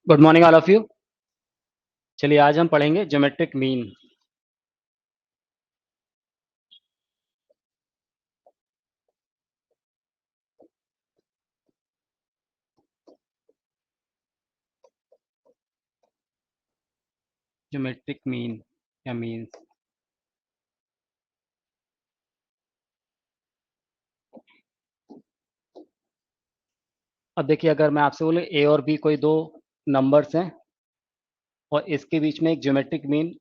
Good morning all of you. चलिए आज हम पढ़ेंगे ज्योमेट्रिक मीन। ज्योमेट्रिक मीन या मीन्स। अब देखिए, अगर मैं आपसे बोलूं ए और बी कोई दो नंबर्स हैं और इसके बीच में एक ज्योमेट्रिक मीन,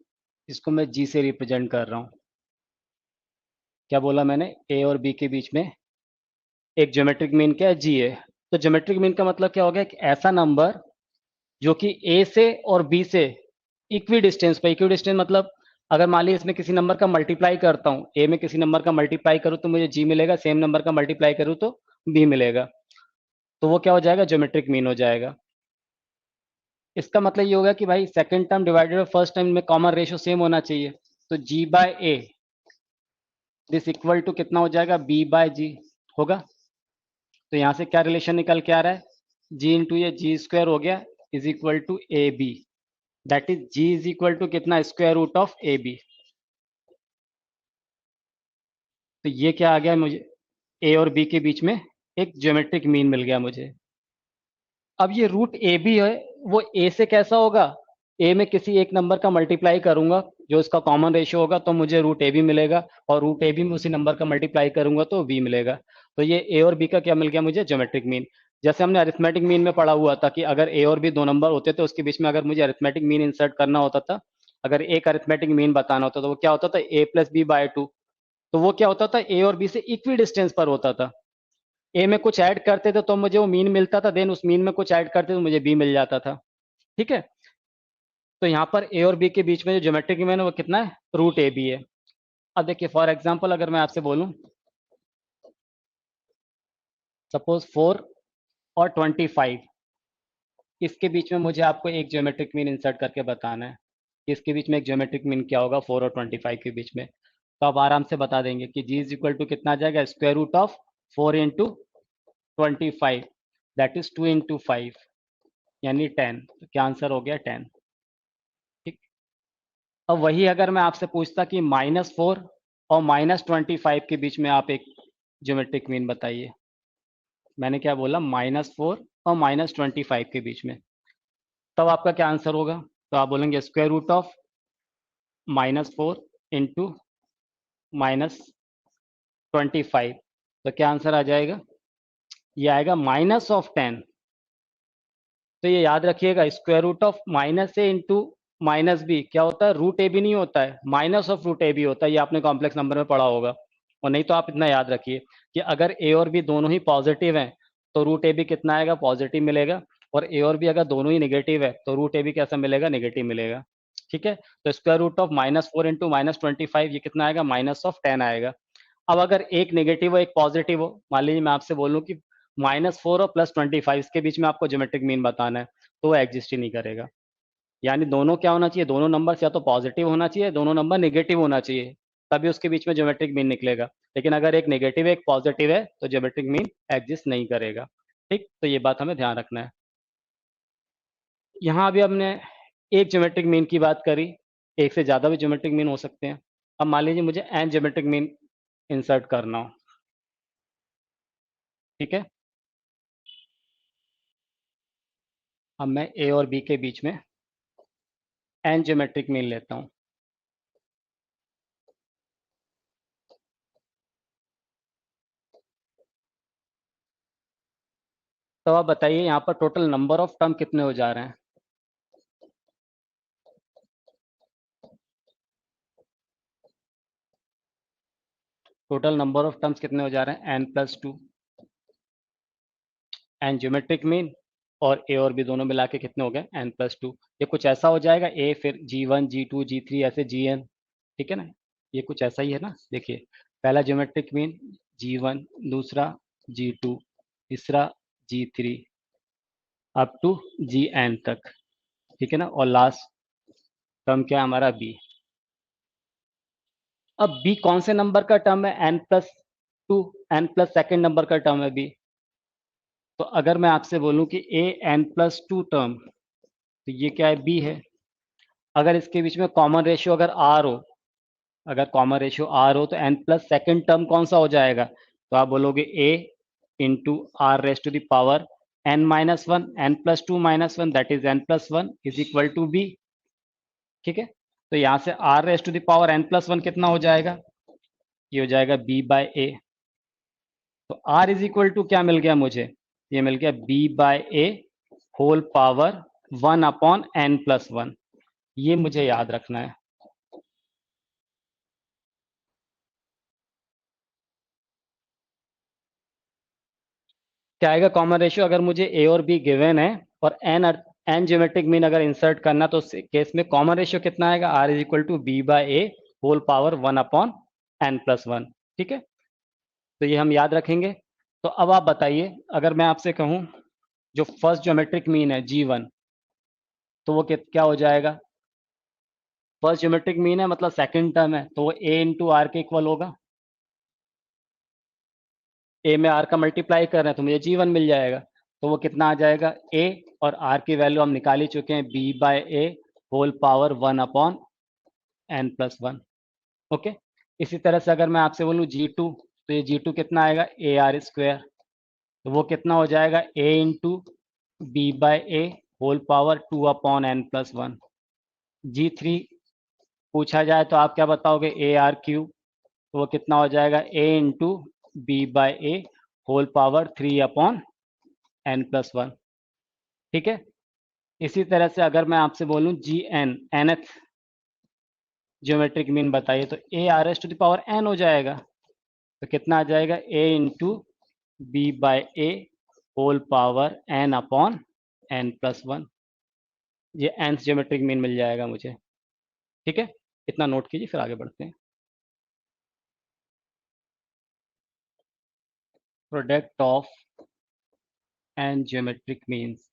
इसको मैं जी से रिप्रेजेंट कर रहा हूँ। क्या बोला मैंने? ए और बी के बीच में एक ज्योमेट्रिक मीन क्या है? जी है। तो ज्योमेट्रिक मीन का मतलब क्या हो गया? एक ऐसा नंबर जो कि ए से और बी से इक्वी डिस्टेंस पे। इक्वी डिस्टेंस मतलब अगर मान लीजिए इसमें किसी नंबर का मल्टीप्लाई करता हूँ, ए में किसी नंबर का मल्टीप्लाई करूँ तो मुझे जी मिलेगा, सेम नंबर का मल्टीप्लाई करूँ तो बी मिलेगा। तो वो क्या हो जाएगा? ज्योमेट्रिक मीन हो जाएगा। इसका मतलब ये होगा कि भाई second term divided by first term में कॉमन रेशियो सेम होना चाहिए। तो G by a this equal to कितना हो जाएगा? बी बाय जी होगा। तो यहां से क्या रिलेशन निकल के आ रहा है? जी इंटू ये जी स्क्वायर हो गया is equal to a b. That is G is equal to कितना? Square root of a b. तो ये क्या आ गया मुझे? ए और बी के बीच में एक ज्योमेट्रिक मीन मिल गया मुझे। अब ये रूट ए बी है, वो ए से कैसा होगा? ए में किसी एक नंबर का मल्टीप्लाई करूंगा जो इसका कॉमन रेशियो होगा तो मुझे रूट ए बी मिलेगा, और रूट ए बी में उसी नंबर का मल्टीप्लाई करूंगा तो बी मिलेगा। तो ये ए और बी का क्या मिल गया मुझे? Geometric mean. जैसे हमने अरिथमेटिक मीन में पढ़ा हुआ था कि अगर ए और बी दो नंबर होते तो उसके बीच में अगर मुझे अरिथमेटिक मीन इंसर्ट करना होता था, अगर एक अरिथमेटिक मीन बताना होता तो वो क्या होता था? ए प्लस बी बाय टू। तो वो क्या होता था? ए और बी से इक्वी डिस्टेंस पर होता था। ए में कुछ ऐड करते थे तो मुझे वो मीन मिलता था, देन उस मीन में कुछ ऐड करते तो मुझे बी मिल जाता था। ठीक है। तो यहाँ पर ए और बी के बीच में जो ज्योमेट्रिक मीन है वो कितना है? रूट ए बी है। अब देखिए, फॉर एग्जांपल अगर मैं आपसे बोलूं सपोज 4 और 25, इसके बीच में मुझे आपको एक ज्योमेट्रिक मीन इंसर्ट करके बताना है कि इसके बीच में एक ज्योमेट्रिक मीन क्या होगा 4 और 25 के बीच में। तो आप आराम से बता देंगे कि जी इज इक्वल टू कितना आ जाएगा? Square root of 4 into 25, that is 2 into 5, यानी 10। तो क्या आंसर हो गया? 10। ठीक। अब वही अगर मैं आपसे पूछता कि -4 और -25 के बीच में आप एक ज्योमेट्रिक मीन बताइए। मैंने क्या बोला? -4 और -25 के बीच में। तब आपका क्या आंसर होगा? तो आप बोलेंगे स्क्वायर रूट ऑफ -4 इंटू -25। तो क्या आंसर आ जाएगा? ये आएगा -10। तो ये याद रखिएगा, square root of minus a into minus b क्या होता है? रूट ए बी नहीं होता है, minus of root a b होता है। ये आपने कॉम्प्लेक्स नंबर में पढ़ा होगा। और नहीं तो आप इतना याद रखिए कि अगर ए और बी दोनों ही पॉजिटिव हैं तो रूट ए बी कितना आएगा? पॉजिटिव मिलेगा। और ए और बी अगर दोनों ही निगेटिव है तो रूट ए बी कैसा मिलेगा? निगेटिव मिलेगा। ठीक है। तो स्क्वायर रूट ऑफ -4 इंटू -25 ये कितना आएगा? -10 आएगा। अब अगर एक नेगेटिव हो एक पॉजिटिव हो, मान लीजिए मैं आपसे बोलूं कि -4 और +25 इसके बीच में आपको ज्योमेट्रिक मीन बताना है, तो वो एग्जिस्ट ही नहीं करेगा। यानी दोनों क्या होना चाहिए? दोनों नंबर या तो पॉजिटिव होना चाहिए, दोनों नंबर नेगेटिव होना चाहिए, तभी उसके बीच में ज्योमेट्रिक मीन निकलेगा। लेकिन अगर एक नेगेटिव है एक पॉजिटिव है तो ज्योमेट्रिक मीन एग्जिस्ट नहीं करेगा। ठीक, तो ये बात हमें ध्यान रखना है। यहाँ अभी हमने एक ज्योमेट्रिक मीन की बात करी, एक से ज्यादा भी ज्योमेट्रिक मीन हो सकते हैं। अब मान लीजिए मुझे एन ज्योमेट्रिक मीन इंसर्ट करना हो। ठीक है। अब मैं ए और बी के बीच में एन ज्योमेट्रिक मीन लेता हूँ। तो आप बताइए यहाँ पर टोटल नंबर ऑफ टर्म कितने हो जा रहे हैं? टोटल नंबर ऑफ टर्म्स कितने हो जा रहे हैं? n+2। एन ज्योमेट्रिक मीन और ए और बी दोनों मिला के कितने हो गए? n+2। ये कुछ ऐसा हो जाएगा, ए फिर G1 G2 G3 ऐसे Gn। ठीक है ना? ये कुछ ऐसा ही है ना। देखिए, पहला ज्योमेट्रिक मीन G1, दूसरा G2, तीसरा G3 अप टू Gn तक। ठीक है ना? और लास्ट टर्म क्या है हमारा? बी। अब बी कौन से नंबर का टर्म है? n+2, n plus second number का टर्म है बी। तो अगर मैं आपसे बोलूं कि ए n+2 टर्म तो ये क्या है, बी है। अगर इसके बीच में कॉमन रेशियो अगर आर हो, अगर कॉमन रेशियो आर हो तो एन प्लस सेकेंड टर्म कौन सा हो जाएगा, तो आप बोलोगे a into r raise to the power n minus one, n plus two minus one that is n plus one is equal to b. ठीक है, तो यहाँ से r raise to the power n plus one कितना हो जाएगा, ये हो जाएगा बी बाय ए। तो आर इज इक्वल टू क्या मिल गया मुझे, ये मिल गया b by a whole power one upon n plus one. ये मुझे याद रखना है। क्या आएगा कॉमन रेशियो, अगर मुझे ए और बी गिवन है और एन ज्योमेट्रिक मीन अगर इंसर्ट करना, तो उस केस में कॉमन रेशियो कितना आएगा, r is equal to b by a whole power one upon n plus one. ठीक है, तो ये हम याद रखेंगे। तो अब आप बताइए, अगर मैं आपसे कहूं जो फर्स्ट ज्योमेट्रिक मीन है जी वन, तो वो क्या हो जाएगा, फर्स्ट ज्योमेट्रिक मीन है मतलब सेकंड टर्म है, तो वो ए इंटू आर के इक्वल होगा। ए में आर का मल्टीप्लाई कर रहे हैं तो मुझे जी वन मिल जाएगा। तो वो कितना आ जाएगा, ए और आर की वैल्यू हम निकाल ही चुके हैं, b by a whole power one upon n plus one. Okay, इसी तरह से अगर मैं आपसे बोलूँ जी टू, तो ये जी टू कितना आएगा, ए आर स्क्वायर। तो वो कितना हो जाएगा, a into b by a whole power two upon n plus one. G three पूछा जाए तो आप क्या बताओगे, ए आर क्यू। तो वो कितना हो जाएगा, a into b by a whole power three upon n plus one. ठीक है, इसी तरह से अगर मैं आपसे बोलूं G n, nth geometric mean बताइए, तो a r s to the power n हो जाएगा। तो कितना आ जाएगा, a into b by a whole power n upon n plus one. ये एन ज्योमेट्रिक मीन मिल जाएगा मुझे। ठीक है, इतना नोट कीजिए, फिर आगे बढ़ते हैं। Product of n geometric means.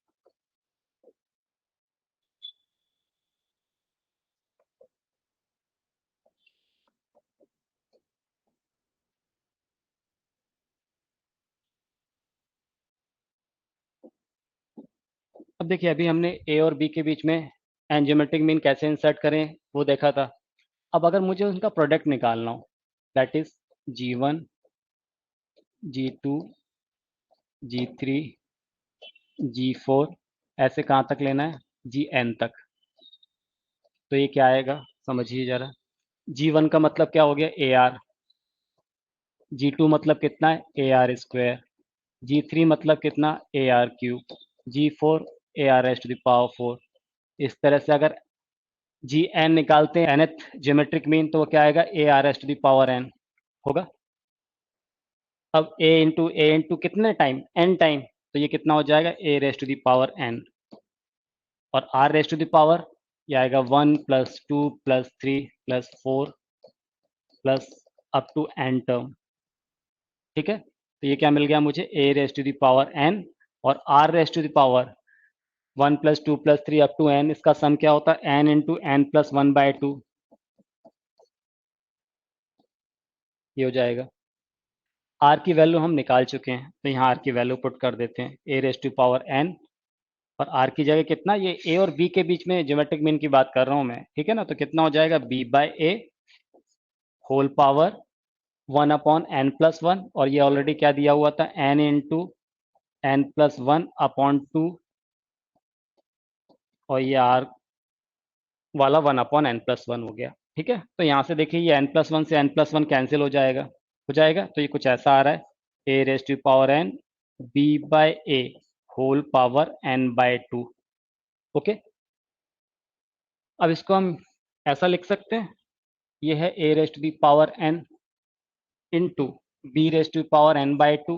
अब देखिए, अभी हमने ए और बी के बीच में एन ज्योमेट्रिक मीन कैसे इंसर्ट करें वो देखा था। अब अगर मुझे उनका प्रोडक्ट निकालना हो, that is g one, g two, g three, g four, ऐसे कहाँ तक लेना है, जी एन तक। तो ये क्या आएगा, समझिए जरा। जी वन का मतलब क्या हो गया, ए आर। जी टू मतलब कितना है, a r square. G three मतलब कितना, a r cube. G four a r s to the power four. इस तरह से अगर जी एन निकालते हैं, एनथ ज्योमेट्रिक मीन, तो वो क्या आएगा, a r s to the power n होगा। अब ए इंटू कितने टाइम, एन टाइम, तो ये कितना हो जाएगा, a raise to the power n. और r raise to the power, ये आएगा one plus two plus three plus four plus up to n term. ठीक है, तो ये क्या मिल गया मुझे, a raise to the power n और r raise to the power one plus two plus three up to n, इसका सम क्या होता है, n into n plus one by two. ये हो जाएगा। आर की वैल्यू हम निकाल चुके हैं, तो यहाँ आर की वैल्यू पुट कर देते हैं, ए रेस टू पावर एन। और आर की जगह कितना, ये ए और बी के बीच में ज्योमेट्रिक मीन की बात कर रहा हूँ मैं, ठीक है ना। तो कितना हो जाएगा, b by a whole power one upon n plus one, और ये ऑलरेडी क्या दिया हुआ था, n into n plus one upon two, और ये आर वाला one upon n plus one हो गया। ठीक है, तो यहाँ से देखिए, ये एन प्लस वन से एन प्लस वन कैंसिल हो जाएगा। तो ये कुछ ऐसा आ रहा है, a raise to power n b by a whole power n by two. Okay, अब इसको हम ऐसा लिख सकते हैं, ये है a raise to power N into b raise to power n by two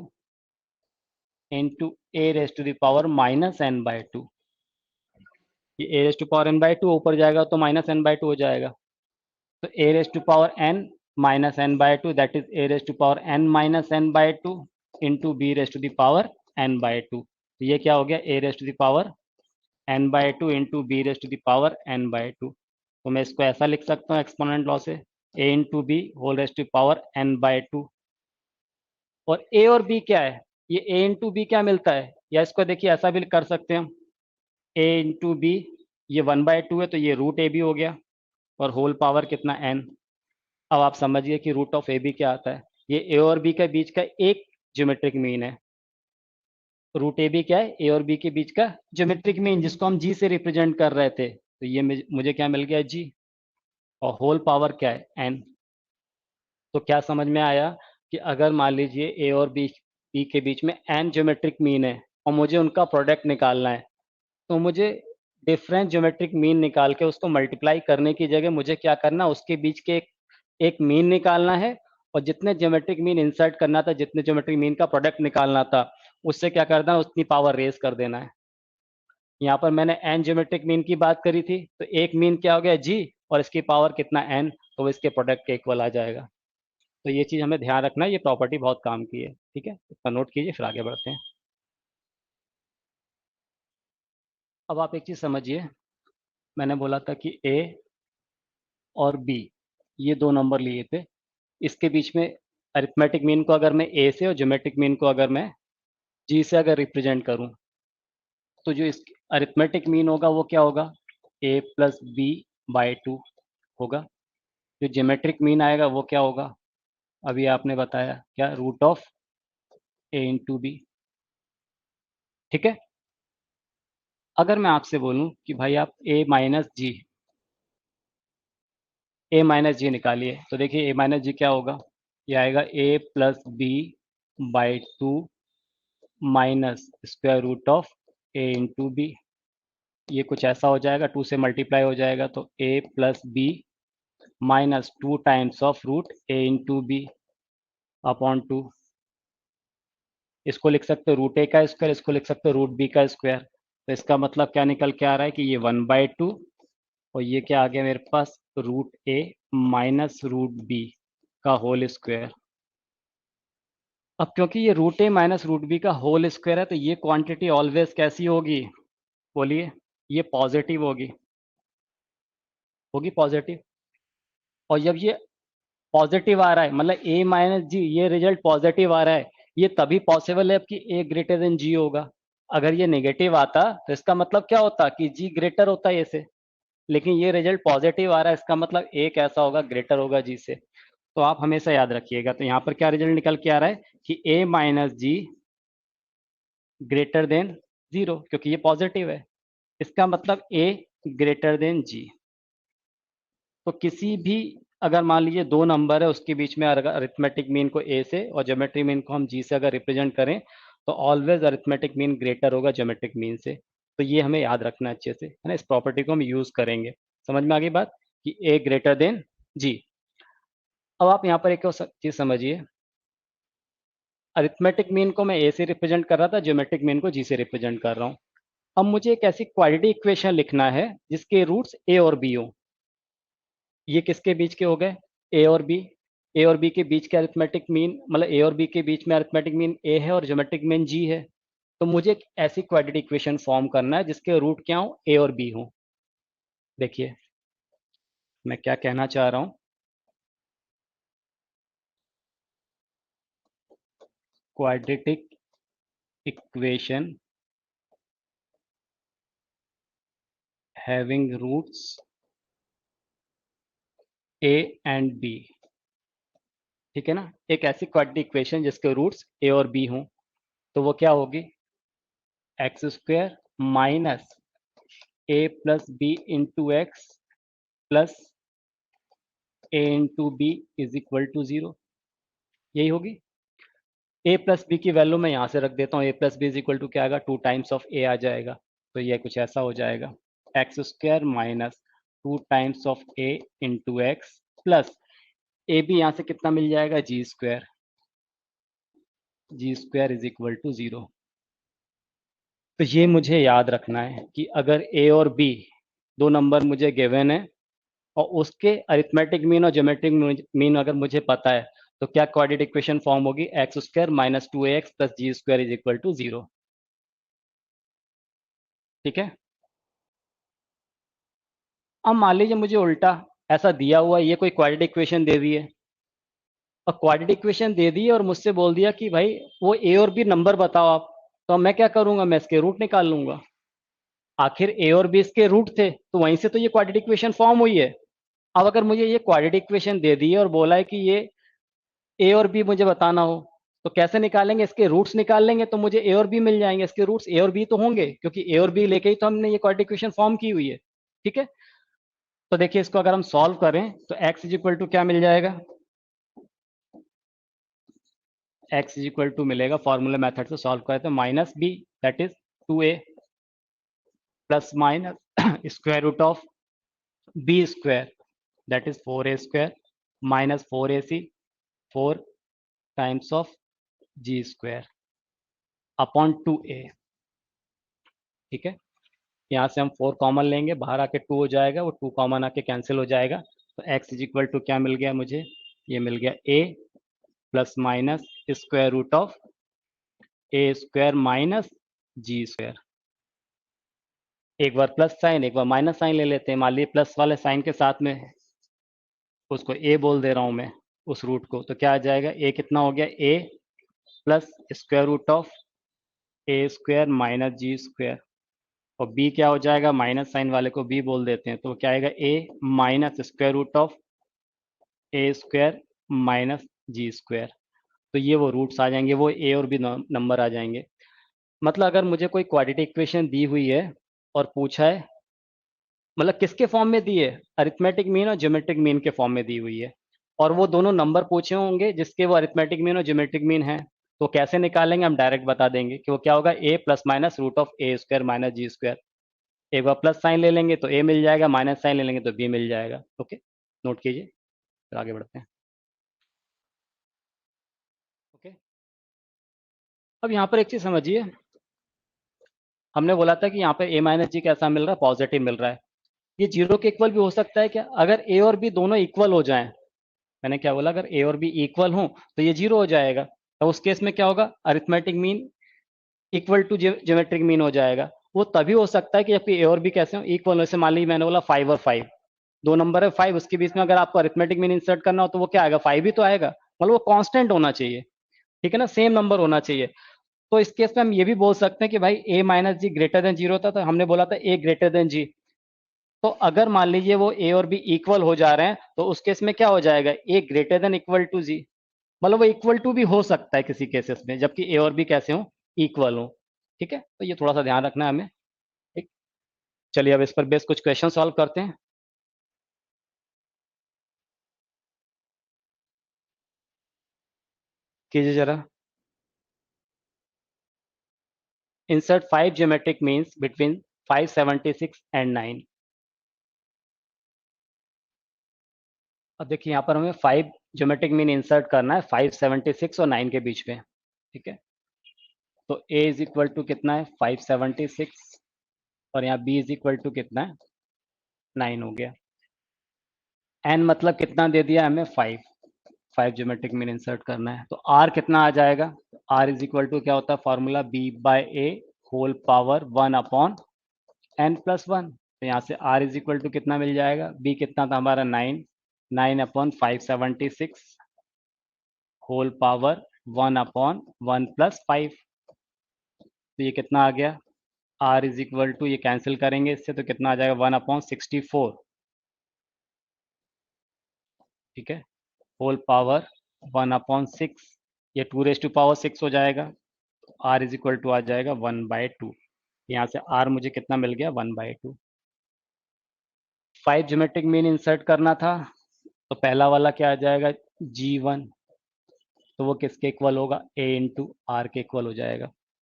into a raise to power minus n by two. ये a raise to power n by two ऊपर जाएगा तो माइनस एन बाय टू हो जाएगा। तो a raise to power n minus n by two that is a raise to power n minus n by two into b raise to power n by two. तो ये क्या हो गया, a raise to power n by two into b raise to power n by two. तो मैं इसको ऐसा लिख सकता हूँ एक्सपोनेंट लॉ से, a into b whole raise to power n by two. और ए और बी क्या है, ये ए इंटू बी क्या मिलता है, या इसको देखिए ऐसा भी कर सकते हैं हम, ए इंटू बी ये 1/2 है तो ये रूट ए बी हो गया, और होल पावर कितना n। अब आप समझिए कि रूट ऑफ ए बी क्या आता है। ये ए और बी के बीच का एक ज्योमेट्रिक मीन है। रूट ए बी क्या है? ए और बी के बीच का ज्योमेट्रिक मीन, जिसको हम जी से रिप्रेजेंट कर रहे थे। तो ये मुझे क्या मिल गया? जी। और होल पावर क्या है? एन। तो क्या समझ में आया कि अगर मान लीजिए ए और बी के बीच में एन ज्योमेट्रिक मीन है और मुझे उनका प्रोडक्ट निकालना है, तो मुझे डिफरेंट ज्योमेट्रिक मीन निकाल के उसको मल्टीप्लाई करने की जगह मुझे क्या करना, उसके बीच के एक मीन निकालना है, और जितने ज्योमेट्रिक मीन इंसर्ट करना था, जितने ज्योमेट्रिक मीन का प्रोडक्ट निकालना था, उससे क्या करना है, उतनी पावर रेज कर देना है। यहाँ पर मैंने एन ज्योमेट्रिक मीन की बात करी थी, तो एक मीन क्या हो गया? जी। और इसकी पावर कितना? एन। तो वो इसके प्रोडक्ट के इक्वल आ जाएगा। तो ये चीज़ हमें ध्यान रखना है, ये प्रॉपर्टी बहुत काम की है। ठीक है, इसका नोट कीजिए, फिर आगे बढ़ते हैं। अब आप एक चीज़ समझिए, मैंने बोला था कि ए और बी, ये दो नंबर लिए थे, इसके बीच में अरिथमेटिक मीन को अगर मैं ए से और ज्योमेट्रिक मीन को अगर मैं जी से अगर रिप्रेजेंट करूं, तो जो इस अरिथमेटिक मीन होगा वो क्या होगा? A plus b by two होगा। जो ज्योमेट्रिक मीन आएगा वो क्या होगा? अभी आपने बताया क्या? Root of a into B. ठीक है। अगर मैं आपसे बोलूं कि भाई आप ए माइनस जी निकालिए, तो देखिए ए माइनस जी क्या होगा? ये आएगा a plus b by two minus square root of a into b. ये कुछ ऐसा हो जाएगा, टू से मल्टीप्लाई हो जाएगा, तो a plus b minus two times of root a into b upon two. इसको लिख सकते हो रूट ए का स्क्वायर, इसको लिख सकते हो रूट बी का स्क्वायर। तो इसका मतलब क्या निकल के आ रहा है कि ये 1/2, और ये क्या आ गया मेरे पास? रूट ए माइनस रूट बी का होल स्क्वायर। अब क्योंकि ये रूट ए माइनस रूट बी का होल स्क्वायर है, तो ये क्वांटिटी ऑलवेज कैसी होगी? बोलिए। ये पॉजिटिव होगी। होगी पॉजिटिव। और जब ये पॉजिटिव आ रहा है, मतलब ए माइनस जी, ये रिजल्ट पॉजिटिव आ रहा है, ये तभी पॉसिबल है कि ए ग्रेटर देन जी होगा। अगर ये नेगेटिव आता तो इसका मतलब क्या होता कि जी ग्रेटर होता है ए से। लेकिन ये रिजल्ट पॉजिटिव आ रहा है, इसका मतलब ए कैसा होगा? ग्रेटर होगा जी से। तो आप हमेशा याद रखिएगा। तो यहाँ पर क्या रिजल्ट निकल के आ रहा है कि ए माइनस जी ग्रेटर देन जीरो, क्योंकि ये पॉजिटिव है। इसका मतलब ए ग्रेटर देन जी। तो किसी भी, अगर मान लीजिए दो नंबर है, उसके बीच में अगर अरिथमेटिक मीन को ए से और ज्योमेट्रिक मीन को हम जी से अगर रिप्रेजेंट करें, तो ऑलवेज अरिथमेटिक मीन ग्रेटर होगा ज्योमेट्रिक मीन से। तो ये हमें याद रखना है अच्छे से, है ना। इस प्रॉपर्टी को हम यूज करेंगे। समझ में आ गई बात कि ए ग्रेटर देन जी। अब आप यहाँ पर एक और चीज समझिए, अरिथमेटिक मीन को मैं ए से रिप्रेजेंट कर रहा था, ज्योमेट्रिक मीन को जी से रिप्रेजेंट कर रहा हूँ। अब मुझे एक ऐसी क्वाड्रेटिक इक्वेशन लिखना है जिसके रूट्स ए और बी हो। ये किसके बीच के हो गए? ए और बी। ए और बी के बीच के अरिथमेटिक मीन, मतलब ए और बी के बीच में अरिथमेटिक मीन ए है और ज्योमेट्रिक मीन जी है। तो मुझे एक ऐसी क्वाड्रेटिक इक्वेशन फॉर्म करना है जिसके रूट क्या हो? ए और बी हो। देखिए मैं क्या कहना चाह रहा हूँ। Quadratic equation having roots a and b. ठीक है ना। एक ऐसी क्वाड्रेटिक इक्वेशन जिसके रूट्स ए और बी हों, तो वो क्या होगी? X square minus a plus b into x plus a into b is equal to zero. यही होगी। ए प्लस बी की वैल्यू मैं यहाँ से रख देता हूँ। A plus b is equal to क्या आएगा? टू टाइम्स ऑफ ए आ जाएगा। तो ये कुछ ऐसा हो जाएगा, x square minus two times of a into x plus a भी यहाँ से कितना मिल जाएगा? G square. G square is equal to zero. तो ये मुझे याद रखना है कि अगर ए और बी दो नंबर मुझे गिवन है, और उसके अरिथमेटिक मीन और ज्योमेट्रिक मीन अगर मुझे पता है, तो क्या क्वाड्रेटिक इक्वेशन फॉर्म होगी? X square minus two a x plus g square is equal to zero. ठीक है। अब मान लीजिए मुझे उल्टा ऐसा दिया हुआ है, ये कोई क्वाड्रेटिक इक्वेशन दे दी है, और क्वाड्रेटिक इक्वेशन दे दी है और मुझसे बोल दिया कि भाई वो ए और बी नंबर बताओ आप। तो मैं क्या करूंगा? मैं इसके रूट निकाल लूंगा। आखिर ए और बी इसके रूट थे, तो वहीं से तो ये क्वाड्रेटिक इक्वेशन फॉर्म हुई है। अब अगर मुझे ये क्वाड्रेटिक इक्वेशन दे दी है और बोला है कि ये ए और बी मुझे बताना हो, तो कैसे निकालेंगे? इसके रूट्स निकाल लेंगे तो मुझे ए और बी मिल जाएंगे। इसके रूट्स ए और बी तो होंगे, क्योंकि ए और बी लेके ही तो हमने ये क्वाड्रेटिक इक्वेशन फॉर्म की हुई है। ठीक है, तो देखिए इसको अगर हम सॉल्व करें तो x इज इक्वल टू क्या मिल जाएगा? x इज इक्वल टू मिलेगा, फॉर्मूला मेथड से सॉल्व करें तो minus b, that is 2a, plus minus square root of b square, that is 4a square, minus 4ac, 4 times of g square upon 2a। ठीक है, यहाँ से हम 4 common लेंगे, बाहर आके 2 हो जाएगा, वो 2 कॉमन आके कैंसिल हो जाएगा। तो x इज इक्वल टू क्या मिल गया मुझे? ये मिल गया a plus minus square root of A square minus ji square. एक बार प्लस साइन एक बार माइनस साइन ले लेते हैं। मान लीजिए प्लस वाले साइन के साथ में उसको ए बोल दे रहा हूं मैं, उस रूट को, तो क्या आ जाएगा? ए कितना हो गया? A plus square root of A square minus ji square, और बी क्या हो जाएगा? माइनस साइन वाले को बी बोल देते हैं, तो क्या आएगा? A minus square root of A square minus ji square. तो ये वो रूट्स आ जाएंगे, वो ए और बी नंबर आ जाएंगे। मतलब अगर मुझे कोई क्वाड्रेटिक इक्वेशन दी हुई है और पूछा है, मतलब किसके फॉर्म में दी है? अरिथमेटिक मीन और ज्योमेट्रिक मीन के फॉर्म में दी हुई है, और वो दोनों नंबर पूछे होंगे जिसके वो अरिथमेटिक मीन और ज्योमेट्रिक मीन है, तो कैसे निकालेंगे? हम डायरेक्ट बता देंगे कि वो क्या होगा? A plus minus root of A square minus ji square. एक बार प्लस साइन ले लेंगे तो ए मिल जाएगा, माइनस साइन ले लेंगे तो बी मिल जाएगा। ओके, नोट कीजिए, फिर आगे बढ़ते हैं। ओके, अब यहाँ पर एक चीज समझिए, हमने बोला था कि यहाँ पर ए माइनस जी कैसा मिल रहा है? पॉजिटिव मिल रहा है। ये जीरो के इक्वल भी हो सकता है क्या? अगर ए और बी दोनों इक्वल हो जाएं, मैंने क्या बोला? अगर ए और बी इक्वल हो तो ये जीरो हो जाएगा। तो उस केस में क्या होगा? Arithmetic mean equal to geometric mean हो जाएगा। वो तभी हो सकता है कि जबकि ए और बी कैसे हो? इक्वल। जैसे मान लीजिए मैंने बोला 5 और 5, दो नंबर है 5, उसके बीच में अगर आपको अरिथमेटिक मीन इंसर्ट करना हो तो वो क्या आएगा? 5 ही तो आएगा। मतलब वो कांस्टेंट होना चाहिए, ठीक है ना, सेम नंबर होना चाहिए। तो इस केस में हम ये भी बोल सकते हैं कि भाई ए माइनस जी ग्रेटर देन जीरो था, तो हमने बोला था ए ग्रेटर देन जी। तो अगर मान लीजिए वो ए और बी इक्वल हो जा रहे हैं तो उस केस में क्या हो जाएगा? ए ग्रेटर देन इक्वल टू जी। मतलब वो इक्वल टू भी हो सकता है किसी केसेस में, जबकि ए और बी कैसे हो? इक्वल हो। ठीक है, तो ये थोड़ा सा ध्यान रखना है हमें। ठीक, चलिए अब इस पर बेस कुछ क्वेश्चन सॉल्व करते हैं। कीजिए जरा। Insert 5 geometric means between 576 and 9। अब देखिए यहाँ पर हमें 5 ज्योमेट्रिक मीन इंसर्ट करना है 576 और 9 के बीच में। ठीक है, तो a इज इक्वल टू कितना है? 576, और यहाँ b इज इक्वल टू कितना है? 9 हो गया। n मतलब कितना दे दिया हमें? 5। 5 ज्योमेट्रिक मीन इंसर्ट करना है, तो r कितना आ जाएगा? r इज इक्वल टू क्या होता है formula? b by a whole power 1 upon n plus 1। तो यहाँ से r इज इक्वल टू कितना मिल जाएगा? b कितना था हमारा? 9। 9 upon 576 whole power 1 upon 1 plus 5। तो ये कितना आ गया? r इज इक्वल टू, ये कैंसिल करेंगे इससे तो कितना आ जाएगा? 1 अपॉन 64। ठीक है, होल पावर 1 अपॉन 6, ये 2 रेज टू पावर 6 हो जाएगा। r इज इक्वल टू आ जाएगा 1/2। यहाँ से r मुझे कितना मिल गया? 1/2। 5 ज्योमेट्रिक मीन इंसर्ट करना था, तो पहला वाला क्या आ जाएगा? g1, तो वो किसके इक्वल होगा? a इंटू आर के इक्वल हो जाएगा।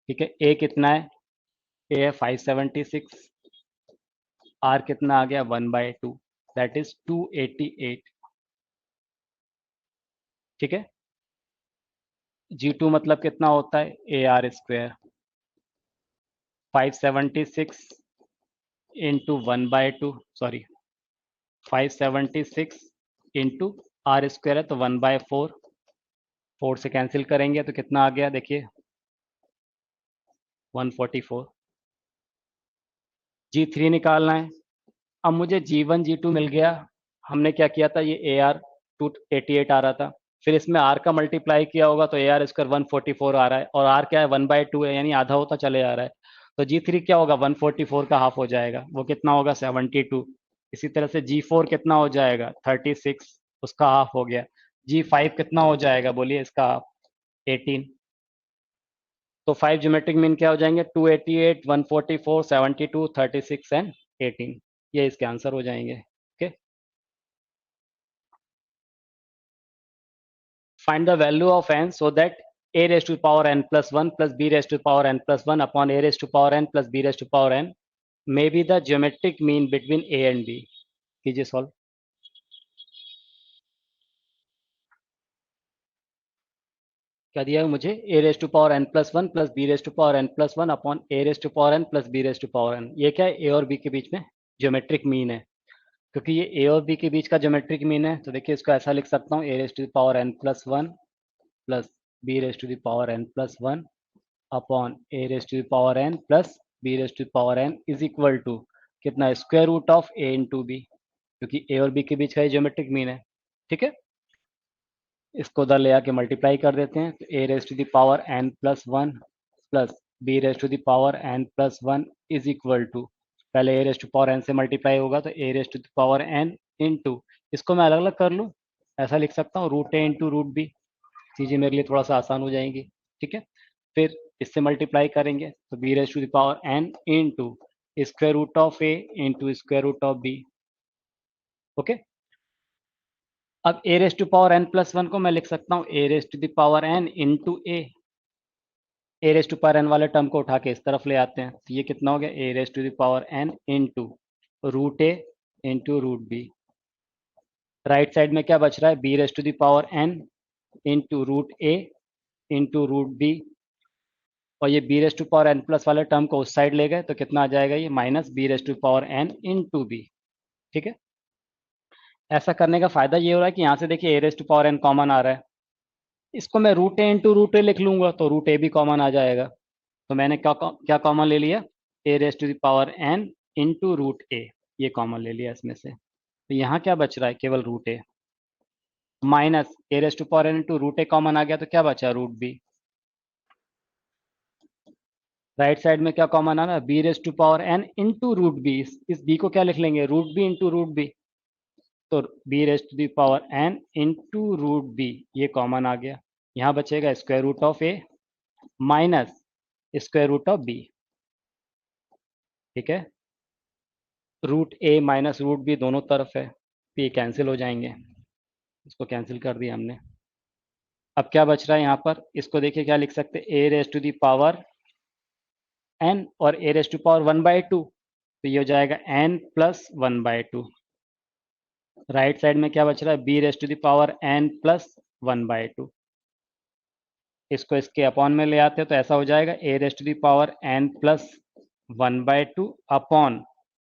ठीक है, a कितना है? a है 576, r कितना आ गया? 1/2, दैट इज 288। ठीक है, g2 मतलब कितना होता है? A r square, 576 into 1/2, sorry 576 into r square है तो 1/4, 4 से कैंसिल करेंगे तो कितना आ गया? देखिए 144। g3 निकालना है। अब मुझे g1 g2 मिल गया। हमने क्या किया था? ये ए आर 288 आ रहा था, फिर इसमें आर का मल्टीप्लाई किया होगा तो ए आर स्क्वायर 144 आ रहा है, और आर क्या है? 1/2 है, यानी आधा होता चले आ रहा है। तो G3 क्या होगा, 144 का हाफ हो जाएगा, वो कितना होगा 72। इसी तरह से G4 कितना हो जाएगा 36, उसका हाफ हो गया। G5 कितना हो जाएगा बोलिए इसका हाफ, 18। तो 5 ज्योमेट्रिक मीन क्या हो जाएंगे, 288, 144, 72, 36 एंड 18। ये इसके आंसर हो जाएंगे। Okay, find the value of n so that a raise to power n plus one plus b raise to power n plus one upon a raise to power n plus b raise to power n may be the geometric mean between a and b। कीजिए solve. क्या दिया है मुझे, a raise to power n plus one plus b raise to power n plus one upon a raise to power n plus b raise to power n। ये क्या है, a और b के बीच में ज्योमेट्रिक मीन है। क्योंकि ये a और b के बीच का ज्योमेट्रिक मीन है, तो देखिए इसको ऐसा लिख सकता हूँ, a raise to power n plus one plus b raise to power n plus one upon a raise to power n plus b raise to power n is equal to कितना, square root of a into b, क्योंकि a और b के बीच का ये geometric mean है। ठीक है, इसको उधर ले आके मल्टीप्लाई कर देते हैं, तो a raise to power n plus one plus b raise to power n plus one is equal to, पहले a raise to power n से मल्टीप्लाई होगा तो a raise to power n into, इसको मैं अलग अलग कर लूँ, ऐसा लिख सकता हूँ root a into root B, चीज़ें मेरे लिए थोड़ा सा आसान हो जाएंगी। ठीक है, फिर इससे मल्टीप्लाई करेंगे तो b raise to power n into square root of a into square root of b। Okay, अब a raise to power n plus one को मैं लिख सकता हूँ a raise to power n into A raise to power N वाले term को उठा के इस तरफ ले आते हैं, तो ये कितना हो गया, a raise to power N into root a into root b. Right side में क्या बच रहा है, b raise to power N into root a into root b, और ये b raise to power n plus वाले टर्म को उस साइड ले गए तो कितना आ जाएगा, ये minus B raise to power N into B. ठीक है, ऐसा करने का फायदा ये हो रहा है कि यहाँ से देखिए a raise to power n common आ रहा है, इसको मैं root a into root a लिख लूंगा तो रूट ए भी कॉमन आ जाएगा। तो मैंने क्या क्या कॉमन ले लिया, a raise to power N into root a, ये कॉमन ले लिया इसमें से, तो यहाँ क्या बच रहा है, केवल root A minus a raise to power N into root a common आ गया तो क्या बचा, रूट बी। राइट साइड में क्या कॉमन आ रहा है, b raise to power N into root b, इस बी को क्या लिख लेंगे, root b into root b, तो b raise to power N into root b ये कॉमन आ गया। यहाँ बचेगा square root of a minus square root of b. ठीक है, रूट ए माइनस रूट बी दोनों तरफ है तो ये कैंसिल हो जाएंगे, इसको कैंसिल कर दिया हमने। अब क्या बच रहा है यहाँ पर, इसको देखिए क्या लिख सकते हैं, a raise to the power n और a raise to power one by two, तो ये हो जाएगा n plus one by two. Right side में क्या बच रहा है, b raise to the power n plus one by two, इसको इसके अपॉन में ले आते हैं तो ऐसा हो जाएगा a raise to the power n plus one by two upon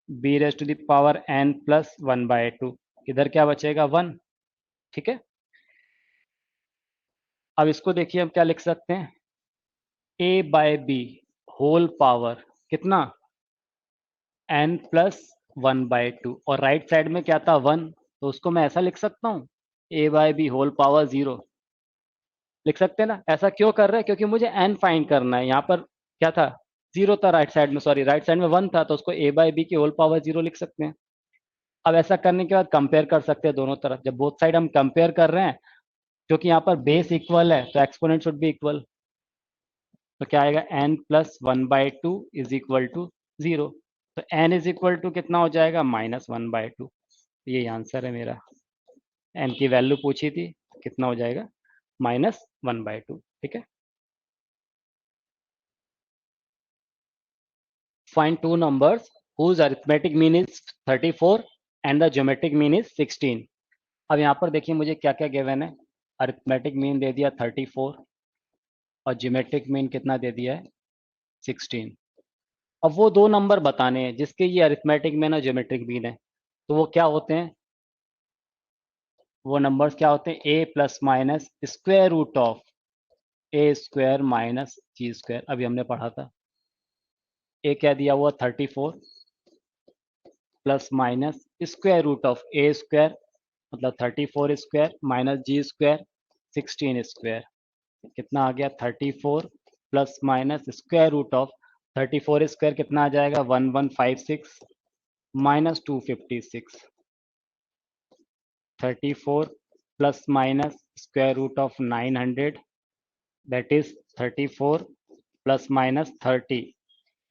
b raise to the power n plus one by two, इधर क्या बचेगा, वन। ठीक है, अब इसको देखिए हम क्या लिख सकते हैं, A by B whole power कितना, N plus one by two, और राइट साइड में क्या था, वन, तो उसको मैं ऐसा लिख सकता हूँ, a by B whole power zero, लिख सकते हैं ना। ऐसा क्यों कर रहे हैं, क्योंकि मुझे एन फाइंड करना है, यहाँ पर क्या था, जीरो था राइट साइड में, सॉरी राइट साइड में वन था, तो उसको ए बाय बी की होल पावर जीरो लिख सकते हैं। अब ऐसा करने के बाद कंपेयर कर सकते हैं दोनों तरफ, जब बोथ साइड हम कंपेयर कर रहे हैं, क्योंकि यहाँ पर बेस इक्वल है तो एक्सपोनेंट शुड बी इक्वल, तो क्या आएगा, N plus one by two is equal to zero, तो एन इज इक्वल टू कितना हो जाएगा, माइनस वन बाई टू। यही आंसर है मेरा, एन की वैल्यू पूछी थी, कितना हो जाएगा, माइनस वन बाई टू। ठीक है, find two numbers whose arithmetic mean is 34 and the geometric mean is 16। अब यहाँ पर देखिए मुझे क्या क्या गिवन है, अरिथमेटिक मीन दे दिया 34 और ज्योमेट्रिक मीन कितना दे दिया है, 16। अब वो दो नंबर बताने हैं जिसके ये अरिथमेटिक मीन और ज्योमेट्रिक मीन है, तो वो क्या होते हैं, वो नंबर्स क्या होते हैं, a plus minus square root of A square minus ji square, अभी हमने पढ़ा था। ए क्या दिया हुआ 34 plus minus square root of A square, मतलब 34 स्क्वायर माइनस जी स्क्वायर 16 स्क्वायर, कितना आ गया 34 plus minus square root of 34 square कितना आ जाएगा 1156 minus 256 34 plus minus square root of 900 that is 34 plus minus 30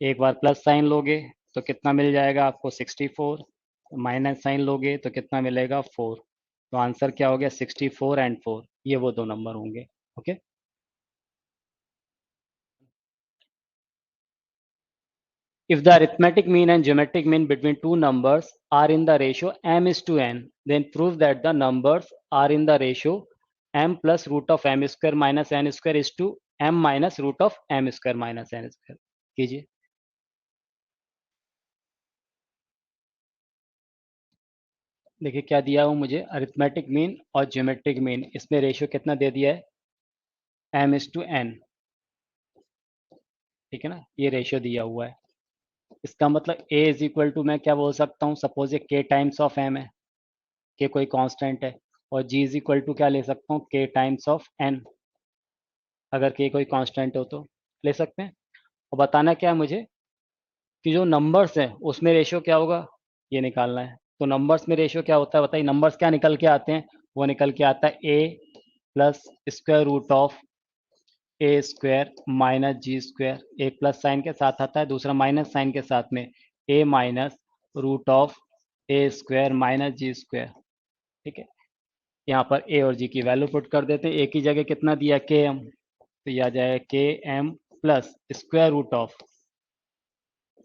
एक बार प्लस साइन लोगे तो कितना मिल जाएगा आपको 64 माइनस साइन लोगे तो कितना मिलेगा 4 तो आंसर क्या हो गया 64 एंड 4 ये वो दो नंबर होंगे okay If the arithmetic mean and geometric mean between two numbers are in the ratio m is to n, then prove that the numbers are in the ratio m plus root of m square minus n square is to m minus root of m square minus n square. कीजिए देखिए क्या दिया हूँ मुझे arithmetic mean और geometric mean इसमें ratio कितना दे दिया है m is to n ठीक है ना ये रेशियो दिया हुआ है इसका मतलब a इज इक्वल टू मैं क्या बोल सकता हूँ सपोज ये k टाइम्स ऑफ m है k कोई कांस्टेंट है और g इज इक्वल टू क्या ले सकता हूँ k टाइम्स ऑफ n अगर k कोई कांस्टेंट हो तो ले सकते हैं और बताना क्या है मुझे कि जो नंबर्स हैं उसमें रेशियो क्या होगा ये निकालना है तो नंबर्स में रेशियो क्या होता है बताइए नंबर्स क्या निकल के आते हैं वो निकल के आता है a plus square root of A square minus ji square एक प्लस साइन के साथ आता है दूसरा माइनस साइन के साथ में a minus root of A square minus ji square ठीक है यहाँ पर ए और जी की वैल्यू पुट कर देते हैं ए की जगह कितना दिया के एम तो यह आ जाएगा K M plus square root of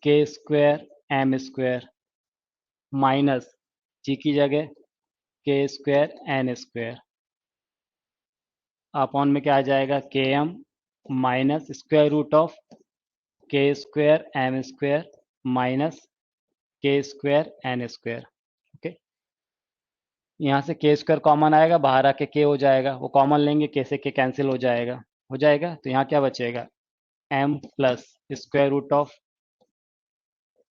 K square M square minus G की जगह के स्क्वायर एन स्क्वायर अपॉन में क्या आ जाएगा K M minus square root of K square M square minus K square N square okay यहाँ से के स्क्वायर कॉमन आएगा बाहर आके के हो जाएगा वो कॉमन लेंगे के से के कैंसिल हो जाएगा तो यहाँ क्या बचेगा M plus square root of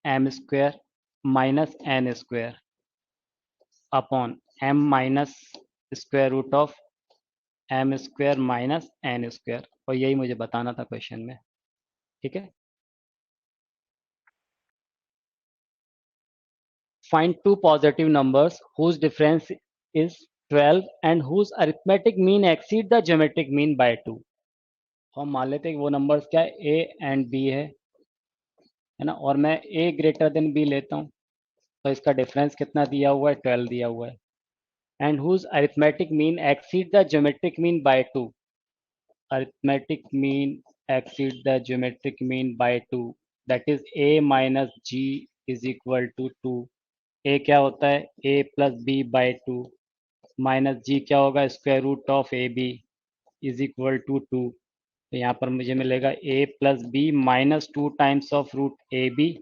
M square minus N square upon M minus square root of M square minus N square और यही मुझे बताना था क्वेश्चन में ठीक है find two positive numbers whose difference is 12 and whose arithmetic mean exceed the geometric mean by 2 हम मान लेते हैं कि वो नंबर्स क्या है a एंड b है ना और मैं a ग्रेटर देन b लेता हूँ तो इसका डिफरेंस कितना दिया हुआ है 12 दिया हुआ है and whose arithmetic mean exceed the geometric mean by 2 arithmetic mean exceed the geometric mean by 2 that is a minus g is equal to 2 a क्या होता है a plus b by 2 minus g क्या होगा square root of a b is equal to 2 तो यहाँ पर मुझे मिलेगा a plus b minus 2 times of root a b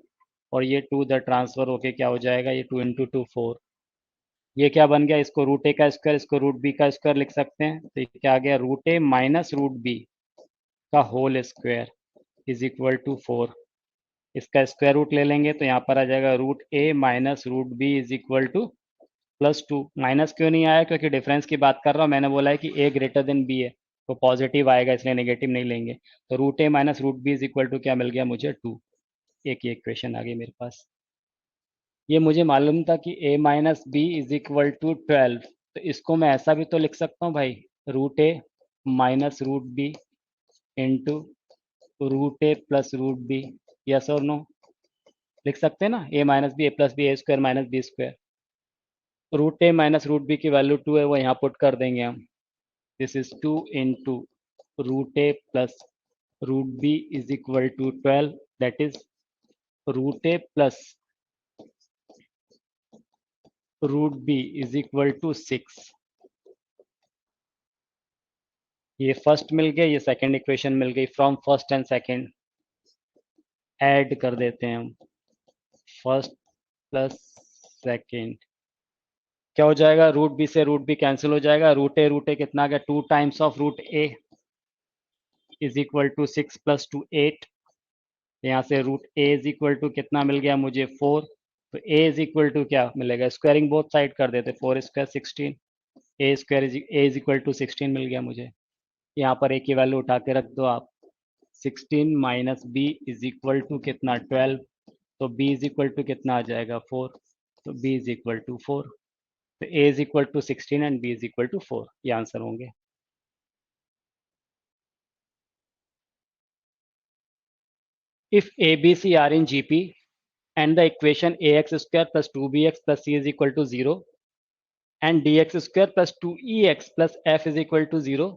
और ये 2 द ट्रांसफर होके क्या हो जाएगा ये 2 इंटू 2 4 ये क्या बन गया इसको रूट ए का स्क्वायर इसको रूट बी का स्क्वायर लिख सकते हैं तो ये क्या आ गया रूट ए माइनस रूट बी का whole square is equal to 4 इसका स्क्वायर रूट ले लेंगे तो यहाँ पर आ जाएगा root A minus root B is equal to +2 minus क्यों नहीं आया क्योंकि डिफरेंस की बात कर रहा हूँ मैंने बोला है कि a ग्रेटर देन b है तो पॉजिटिव आएगा इसलिए नेगेटिव नहीं लेंगे तो root A minus root B is equal to क्या मिल गया मुझे 2 एक ये इक्वेशन आ गई मेरे पास ये मुझे मालूम था कि a minus B is equal to 12 तो इसको मैं ऐसा भी तो लिख सकता हूँ भाई रूट ए minus root b into root ए प्लस रूट बी यस और नो लिख सकते हैं ना a minus b a plus b a square minus b square root A minus root b की वैल्यू 2 है वो यहाँ पुट कर देंगे हम this is 2 into root A plus root B is equal to 12 that is root A plus root B is equal to 6 ये first मिल गया ये सेकंड इक्वेशन मिल गई from first and second add कर देते हैं हम फर्स्ट प्लस सेकंड क्या हो जाएगा रूट बी से रूट बी कैंसिल हो जाएगा रूट ए कितना आ गया 2 times of root A is equal to 6 plus two 8 यहाँ से root A is equal to कितना मिल गया मुझे 4 तो ए इज इक्वल टू क्या मिलेगा स्क्वायरिंग बोथ साइड कर देते 4 square 16 A square A is equal to 16 मिल गया मुझे यहाँ पर ए की वैल्यू उठा के रख दो आप 16 minus B is equal to कितना 12, तो b इज इक्वल टू कितना आ जाएगा 4, तो b इज इक्वल टू 4, तो a is equal to 16 and b is equal to 4, ये आंसर होंगे। If a b c are in gp and the equation ax square plus 2bx plus c is equal to 0 and dx square plus 2ex plus f is equal to 0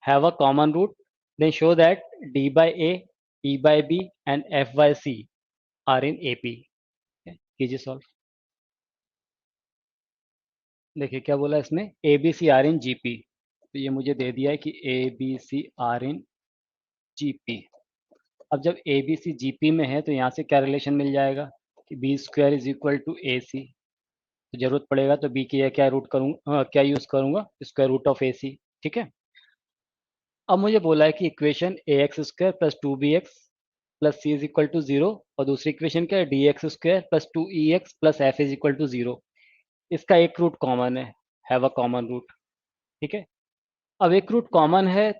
have a common root, then show that d by a, e by b and f by c are in AP। कीजिए solve. देखिए क्या बोला इसने, A B C are in GP, तो ये मुझे दे दिया है कि A B C are in GP. अब जब ए बी सी जीपी में है तो यहाँ से क्या रिलेशन मिल जाएगा कि b square is equal to a c, तो जरूरत पड़ेगा तो बी की जगह क्या रूट करूँगा, क्या यूज करूँगा, square root of A C. ठीक है। अब मुझे बोला है कि equation A x square plus 2bx plus C is equal to 0 और दूसरी इक्वेशन क्या है, D X square plus 2ex plus F is equal to 0। इसका एक रूट कॉमन है, हैव अ कॉमन रूट। ठीक है। अब एक रूट कॉमन है,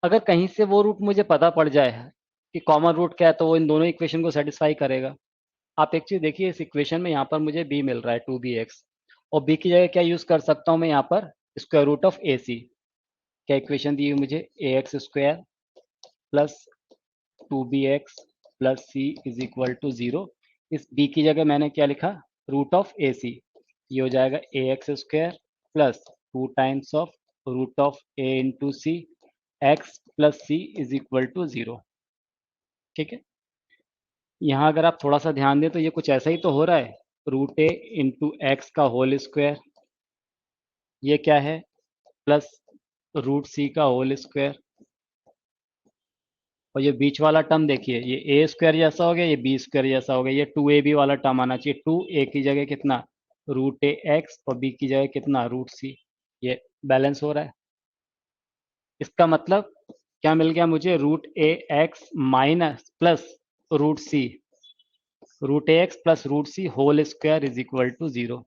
अगर कहीं से वो रूट मुझे पता पड़ जाए कि कॉमन रूट क्या है, तो वो इन दोनों इक्वेशन को सेटिस्फाई करेगा। आप एक चीज देखिए, इस इक्वेशन में यहाँ पर मुझे b मिल रहा है 2bx, और b की जगह क्या यूज कर सकता हूँ मैं यहाँ पर, square root of A c. क्या इक्वेशन दी है मुझे, a x square plus 2bx plus C is equal to 0। इस b की जगह मैंने क्या लिखा, रूट ऑफ ए सी। ये हो जाएगा a x square plus 2 times of root of a into c, x plus C is equal to 0। ठीक है। यहाँ अगर आप थोड़ा सा ध्यान दें तो ये कुछ ऐसा ही तो हो रहा है, रूट ए इंटू एक्स का होल स्क्वायर, ये क्या है, प्लस रूट सी का होल स्क्वायर, और ये बीच वाला टर्म देखिए, ये ए स्क्वायर जैसा हो गया, ये बी स्क्वायर जैसा हो गया, ये 2ab वाला टर्म आना चाहिए। 2a की जगह कितना, रूट ए एक्स, और बी की जगह कितना, रूट सी। ये बैलेंस हो रहा है। इसका मतलब क्या मिल गया मुझे, root A X minus plus root C, root A x plus root C whole square is equal to 0।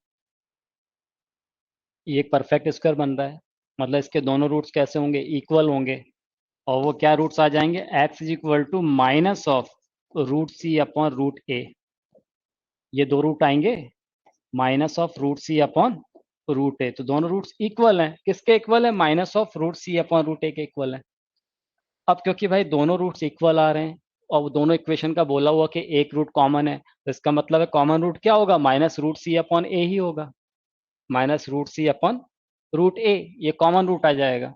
ये एक परफेक्ट स्क्वायर बन रहा है, मतलब इसके दोनों रूट्स कैसे होंगे, इक्वल होंगे। और वो क्या रूट्स आ जाएंगे, x is equal to minus of root C upon root a, ये दो रूट आएंगे, minus of root C upon root a, तो दोनों रूट्स इक्वल हैं। किसके इक्वल है, minus of root C upon root a के इक्वल है। अब क्योंकि भाई दोनों रूट्स इक्वल आ रहे हैं और वो दोनों इक्वेशन का बोला हुआ कि एक रूट कॉमन है, तो इसका मतलब है कॉमन रूट क्या होगा, माइनस रूट सी अपॉन ए ही होगा। Minus root C upon root a, ये कॉमन रूट आ जाएगा।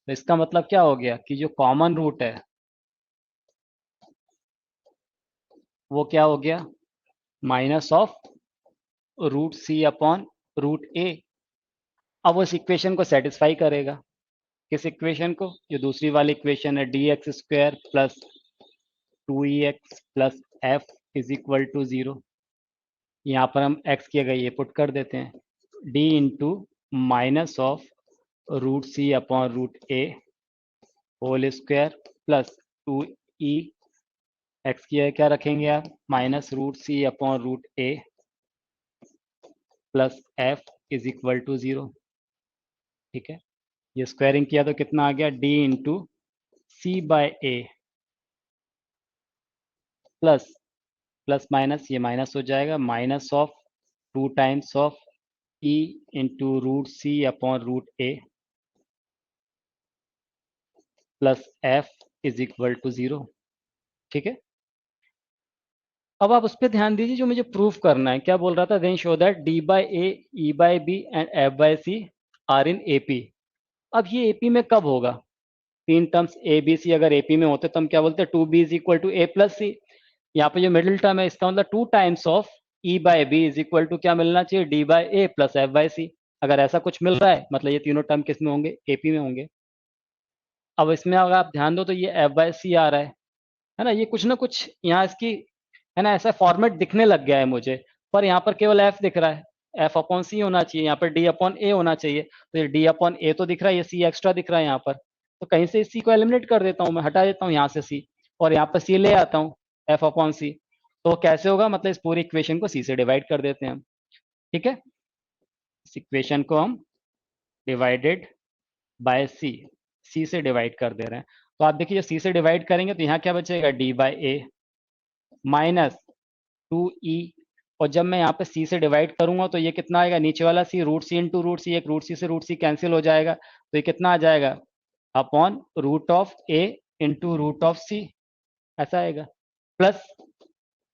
तो इसका मतलब क्या हो गया कि जो कॉमन रूट है वो क्या हो गया, minus of root C upon root a. अब उस इक्वेशन को सेटिस्फाई करेगा, किस इक्वेशन को, जो दूसरी वाली इक्वेशन है, D X square plus 2ex plus F is equal to 0। यहाँ पर हम x की जगह ये पुट कर देते हैं, d into minus of root C upon root A whole square plus 2e, x की जगह क्या रखेंगे आप, minus root C upon root A plus F is equal to 0। ठीक है। ये स्क्वायरिंग किया तो कितना आ गया, d into C by A plus, plus minus ये माइनस हो जाएगा, minus of 2 times of e into root C upon root A plus F is equal to 0। ठीक है। अब आप उस पर ध्यान दीजिए, जो मुझे प्रूफ करना है, क्या बोल रहा था, then show that D by A, E by B and F by C are in AP. अब ये एपी में कब होगा, तीन टर्म्स ए बी सी अगर एपी में होते तो हम क्या बोलते, 2b is equal to a plus c. यहाँ पे जो मिडिल टर्म है इसका मतलब 2 times of e by b is equal to क्या मिलना चाहिए, d by a plus f by c. अगर ऐसा कुछ मिल रहा है मतलब ये तीनों टर्म किस में होंगे, एपी में होंगे। अब इसमें अगर आप ध्यान दो तो ये एफ बाई सी आ रहा है ना, ये कुछ ना कुछ यहाँ इसकी, है ना, ऐसा फॉर्मेट दिखने लग गया है मुझे, पर यहाँ पर केवल एफ दिख रहा है, एफ अपॉन सी होना चाहिए, यहाँ पर डी अपॉन ए होना चाहिए, तो ये डी अपॉन ए तो दिख रहा है, ये सी एक्स्ट्रा दिख रहा है यहाँ पर, तो कहीं से सी को एलिमिनेट कर देता हूँ मैं, हटा देता हूँ यहाँ से सी, और यहाँ पर सी ले आता हूँ, एफ अपॉन सी। तो कैसे होगा, मतलब इस पूरी इक्वेशन को सी से डिवाइड कर देते हैं हम। ठीक है। इस इक्वेशन को हम डिवाइडेड बाय सी, सी से डिवाइड कर दे रहे हैं। तो आप देखिए सी से डिवाइड करेंगे तो यहाँ क्या बचेगा, D by A minus 2e। और जब मैं यहाँ पे सी से डिवाइड करूंगा तो ये कितना आएगा, नीचे वाला सी रूट सी इंटू रूट सी, एक रूट सी से रूट सी कैंसिल हो जाएगा, तो ये कितना आ जाएगा, upon root of a into root of c, ऐसा आएगा, plus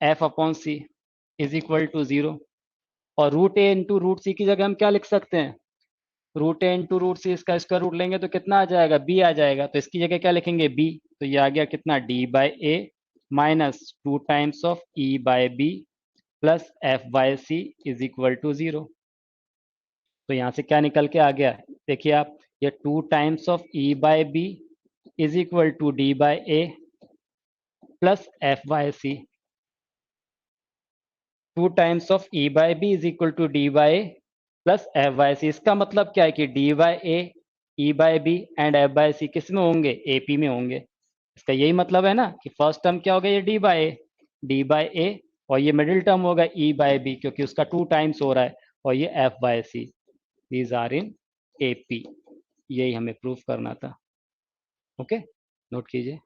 f upon c is equal to 0। और root a into root c की जगह हम क्या लिख सकते हैं, root a into root c, इसका स्क्वायर रूट लेंगे तो कितना आ जाएगा, बी आ जाएगा, तो इसकी जगह क्या लिखेंगे, बी। तो ये आ गया कितना, D by A minus 2 times of E by B plus F by C is equal to 0। तो यहाँ से क्या निकल के आ गया, देखिए आप, ये 2 times of E by b is equal to d by A plus F by c. 2 times of E by b is equal to d by A plus F by c. इसका मतलब क्या है कि d by a, e by b and f by c किस में होंगे, AP में होंगे। इसका यही मतलब है ना कि फर्स्ट टर्म क्या हो गया, ये डी बाय ए, और ये मिडिल टर्म होगा ई बाय बी, क्योंकि उसका 2 टाइम्स हो रहा है, और ये F by C, these are in AP. यही हमें प्रूफ करना था। ओके, नोट कीजिए।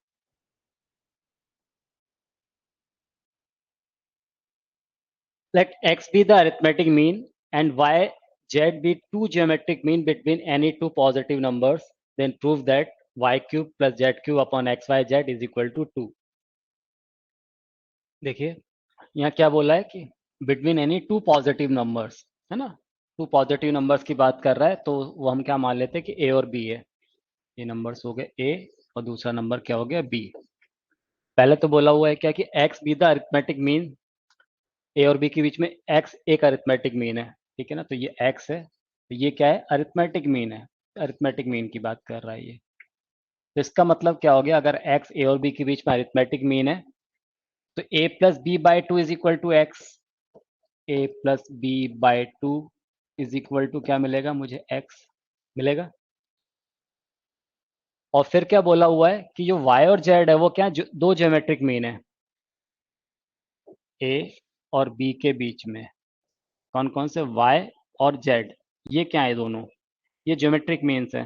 Let x be the arithmetic mean and y z be two geometric mean between any two positive numbers. Then prove that y cube plus z cube upon x y z is equal to 2. देखिए यहाँ क्या बोला है कि between any two positive numbers, है ना, to positive numbers की बात कर रहा है, तो वो हम क्या मान लेते हैं कि ए और बी है। ये नंबर्स हो गए ए और दूसरा नंबर क्या हो गया, बी। पहले तो बोला हुआ है क्या कि x b the arithmetic mean, a और बी के बीच में एक्स एक अरिथमेटिक मीन है, ठीक है ना, तो ये एक्स है, तो ये क्या है, अरिथमेटिक मीन है, अरिथमेटिक मीन की बात कर रहा है ये। तो इसका मतलब क्या हो गया, अगर एक्स ए और बी के बीच में अरिथमेटिक मीन है तो a plus b by two is equal to x, a plus b by two is equal to क्या मिलेगा मुझे, एक्स मिलेगा। और फिर क्या बोला हुआ है कि जो वाई और जेड है वो क्या है, दो ज्योमेट्रिक मीन है ए और बी के बीच में। कौन कौन से, वाई और जेड, ये क्या है दोनों, ये ज्योमेट्रिक मीन्स है,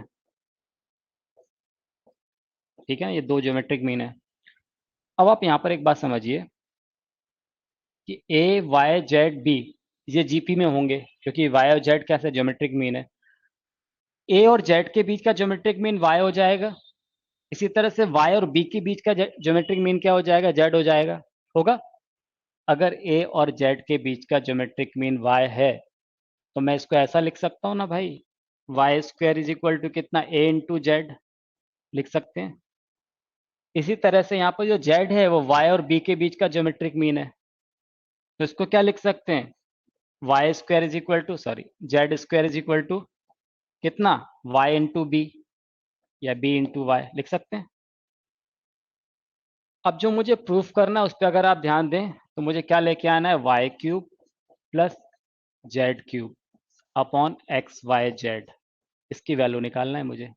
ठीक है ना, ये दो ज्योमेट्रिक मीन है। अब आप यहाँ पर एक बात समझिए कि ए वाई जेड बी ये जीपी में होंगे, क्योंकि वाई और जेड कैसे ज्योमेट्रिक मीन है। ए और जेड के बीच का ज्योमेट्रिक मीन वाई हो जाएगा, इसी तरह से वाई और बी के बीच का ज्योमेट्रिक मीन क्या हो जाएगा, जेड हो जाएगा, होगा। अगर ए और जेड के बीच का ज्योमेट्रिक मीन वाई है तो मैं इसको ऐसा लिख सकता हूँ ना भाई, Y square is equal to कितना, ए इंटू जेड लिख सकते हैं। इसी तरह से यहाँ पर जो जेड है वो वाई और बी के बीच का ज्योमेट्रिक मीन है, तो इसको क्या लिख सकते हैं, Y square is equal to, sorry, Z square is equal to कितना, वाई इंटू बी या बी इंटू वाई लिख सकते हैं। अब जो मुझे प्रूफ करना है उस पर अगर आप ध्यान दें तो मुझे क्या लेके आना है, Y cube plus Z cube upon x Y Z, इसकी वैल्यू निकालना है मुझे,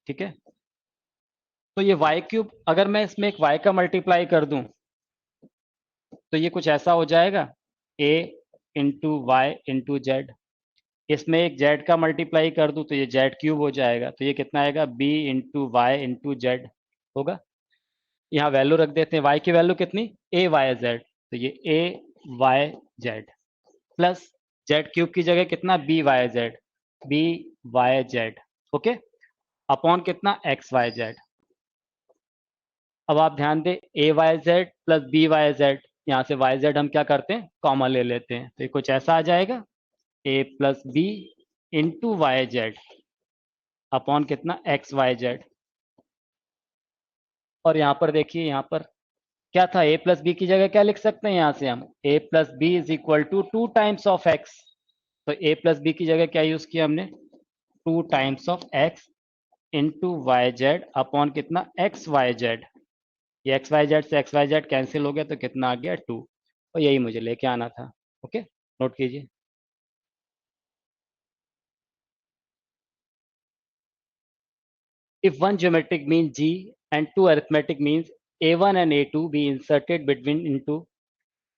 ठीक है। तो ये वाई क्यूब अगर मैं इसमें एक वाई का मल्टीप्लाई कर दूं तो ये कुछ ऐसा हो जाएगा, a into Y into Z. इसमें एक जेड का मल्टीप्लाई कर दूं तो ये जेड क्यूब हो जाएगा, तो ये कितना आएगा, B into Y into Z होगा। यहाँ वैल्यू रख देते हैं, वाई की वैल्यू कितनी, ए वाई जेड, तो ये a y z plus Z cube की जगह कितना, b y z, b y z, okay, upon कितना, एक्स वाई जेड। अब आप ध्यान दें, a y z plus b y z, यहाँ से वाई जेड हम क्या करते हैं, कॉमन ले लेते हैं, तो ये कुछ ऐसा आ जाएगा, a plus b into Y Z upon कितना, एक्स वाई जेड। और यहाँ पर देखिए, यहाँ पर क्या था, ए प्लस बी की जगह क्या लिख सकते हैं, यहाँ से हम a plus b is equal to 2 times of x, तो ए प्लस बी की जगह क्या यूज किया हमने, 2 times of X into Y Z upon कितना, एक्स वाई जेड। ये एक्स वाई जेड से एक्स वाई जेड कैंसिल हो गया तो कितना आ गया, 2। और यही मुझे लेके आना था। ओके, नोट कीजिए। If one geometric mean G and two arithmetic means A1 and A2 be inserted between into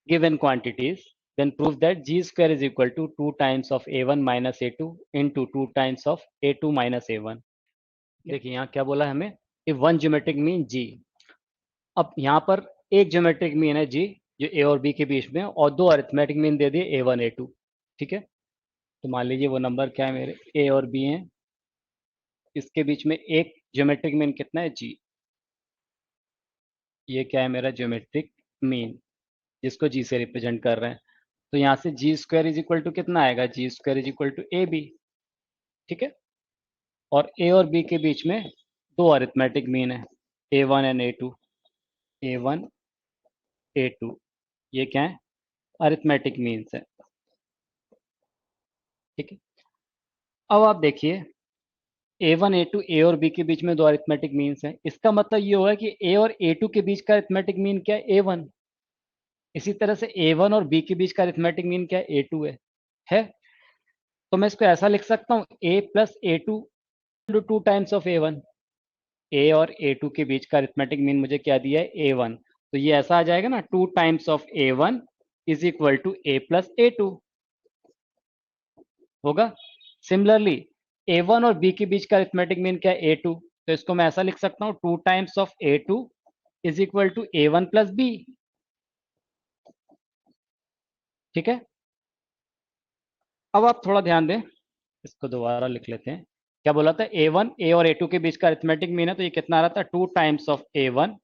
given quantities, then prove that G square is equal to 2 times of A1 minus A2 into 2 times of A2 minus A1. देखिए यहाँ क्या बोला है हमें कि one geometric mean जी। अब यहाँ पर एक ज्योमेट्रिक मीन है जी जो ए और बी के बीच में, और दो अरिथमेटिक मीन दे दिए A1 A2। ठीक है, तो मान लीजिए वो नंबर क्या है, मेरे ए और बी हैं, इसके बीच में एक ज्योमेट्रिक मीन कितना है जी। ये क्या है, मेरा ज्योमेट्रिक मीन, जिसको जी से रिप्रेजेंट कर रहे हैं। तो यहाँ से g square is equal to कितना आएगा, g square is equal to a b. ठीक है, और ए और बी के बीच में दो अरिथमेटिक मीन है, A1 and A2। A1 A2 ये क्या है, अरिथमेटिक मीन्स है। ठीक है, अब आप देखिए A1 A2 ए और बी के बीच में दो अरिथमेटिक मीन्स हैं, इसका मतलब ये होगा कि ए और A2 के बीच का अरिथमेटिक मीन क्या है, A1। इसी तरह से A1 और बी के बीच का अरिथमेटिक मीन क्या है, A2 है। तो मैं इसको ऐसा लिख सकता हूँ A plus A2 to times of A1। ए और A2 के बीच का अरिथमेटिक मीन मुझे क्या दिया है, A1। तो ये ऐसा आ जाएगा ना, two times of A1 is equal to A plus A2 होगा। सिमिलरली A1 और B के बीच का अरिथमेटिक मीन क्या है, A2। तो इसको मैं ऐसा लिख सकता हूँ two times of A2 is equal to A1 plus B. ठीक है, अब आप थोड़ा ध्यान दें, इसको दोबारा लिख लेते हैं। क्या बोला था, A1 ए और A2 के बीच का अरिथमेटिक मीन है, तो ये कितना आ रहा था, two times of A1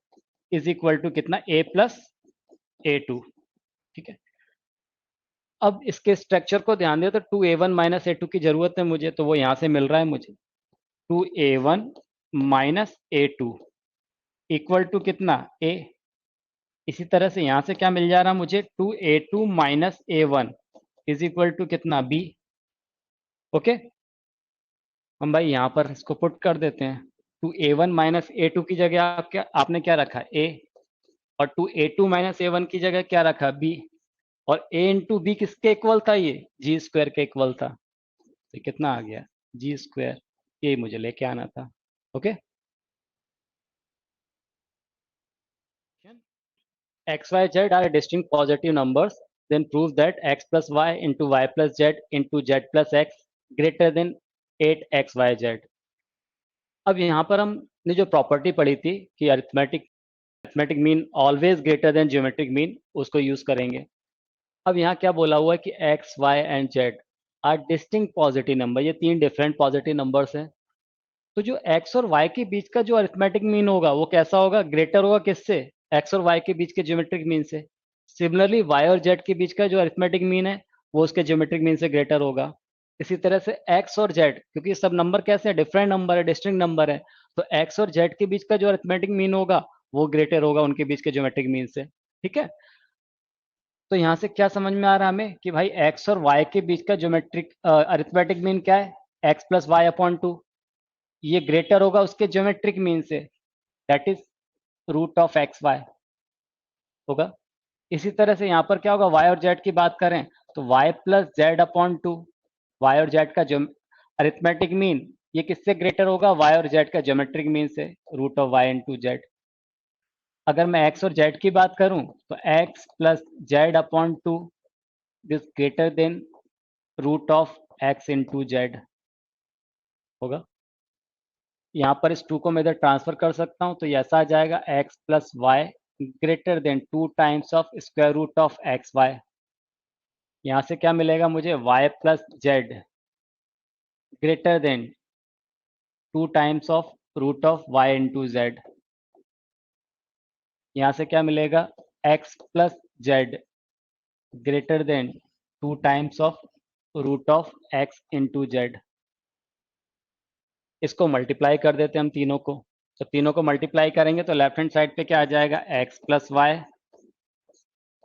is equal to कितना, A प्लस A2। ठीक है, अब इसके स्ट्रक्चर को ध्यान दे तो 2A1 माइनस A2 की जरूरत है मुझे, तो वो यहां से मिल रहा है मुझे, 2A1 minus A2 equal to कितना, A। इसी तरह से यहां से क्या मिल जा रहा है मुझे, 2A2 minus A1 is equal to कितना, B। ओके, हम भाई यहाँ पर इसको पुट कर देते हैं। 2A1 माइनस A2 की जगह आपने क्या रखा, A, और 2A2 माइनस A1 की जगह क्या रखा, B। और A इंटू बी किसके इक्वल था, ये जी स्क्वायर के इक्वल था। तो कितना आ गया, जी स्क्वायर, ये मुझे लेके आना था। Okay, X Y Z are distinct positive numbers, then prove that X plus Y into Y plus Z into Z plus x greater than 8XYZ। अब यहाँ पर हमने जो प्रॉपर्टी पढ़ी थी कि arithmetic mean always greater than geometric mean, उसको use करेंगे। अब यहाँ क्या बोला हुआ है कि X Y and Z are distinct positive number, ये तीन डिफरेंट पॉजिटिव नंबर्स हैं। तो जो एक्स और वाई के बीच का जो अरिथमेटिक मीन होगा वो कैसा होगा, ग्रेटर होगा किससे, एक्स और वाई के बीच के ज्योमेट्रिक मीन से। सिमिलरली वाई और जेड के बीच का जो अरिथमेटिक मीन है वो उसके ज्योमेट्रिक मीन से ग्रेटर होगा। इसी तरह से एक्स और जेड, क्योंकि सब नंबर कैसे हैं, डिफरेंट नंबर है, डिस्टिंक्ट नंबर है, तो एक्स और जेड के बीच का जो अरिथमेटिक मीन होगा वो ग्रेटर होगा उनके बीच के ज्योमेट्रिक मीन से। ठीक है, तो यहाँ से क्या समझ में आ रहा है हमें कि भाई एक्स और वाई के बीच का ज्योमेट्रिक अरिथमेटिक मीन क्या है, x plus Y upon two. ये ग्रेटर होगा उसके ज्योमेट्रिक मीन से, that is root of x Y होगा। इसी तरह से यहाँ पर क्या होगा, वाई और जेड की बात करें तो Y plus Z upon two, Y और जेड का जो अरिथमेटिक मीन ये किससे ग्रेटर होगा, वाई और जेड का ज्योमेट्रिक मीन से, root of Y into Z. अगर मैं एक्स और जेड की बात करूं तो X plus Z upon two this greater than root of X into Z होगा। यहाँ पर इस टू को मैं इधर ट्रांसफर कर सकता हूँ, तो ये ऐसा आ जाएगा x plus Y greater than two times of square root of x Y. यहाँ से क्या मिलेगा मुझे, Y plus Z greater than two times of root of Y into Z. यहाँ से क्या मिलेगा, X plus Z greater than two times of root of X into Z. इसको मल्टीप्लाई कर देते हैं हम तीनों को, तो तीनों को मल्टीप्लाई करेंगे तो लेफ्ट हैंड साइड पे क्या आ जाएगा, x plus Y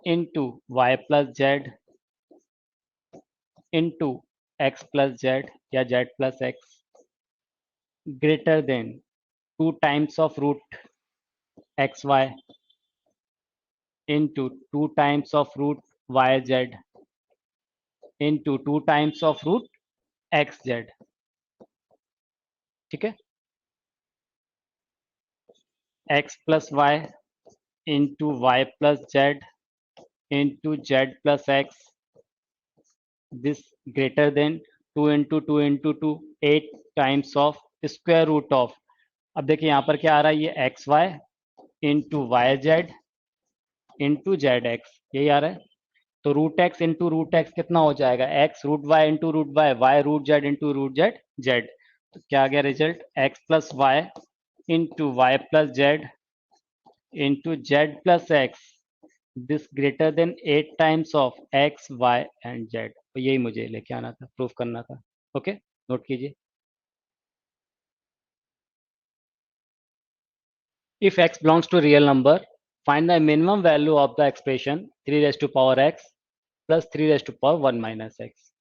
into Y plus Z into x plus z या z plus x greater than two times of root x y into two times of root y z into two times of root x z. ठीक है, x plus Y into Y plus Z into Z plus x, this greater than two into two into two, 8 times of square root of, अब देखिए यहाँ पर क्या आ रहा है, ये x y into Y z into z x, यही आ रहा है। तो root x into root x कितना हो जाएगा, x root y into root y, y root z into root z z. तो क्या आ गया result, x plus Y into Y plus Z into Z plus x, this greater than 8 times of x Y and z. तो यही मुझे लेके आना था, प्रूफ करना था। ओके, नोट कीजिए। If x belongs to real number, find the minimum value of the expression 3 raised to power x plus 3 raised to power 1 minus x।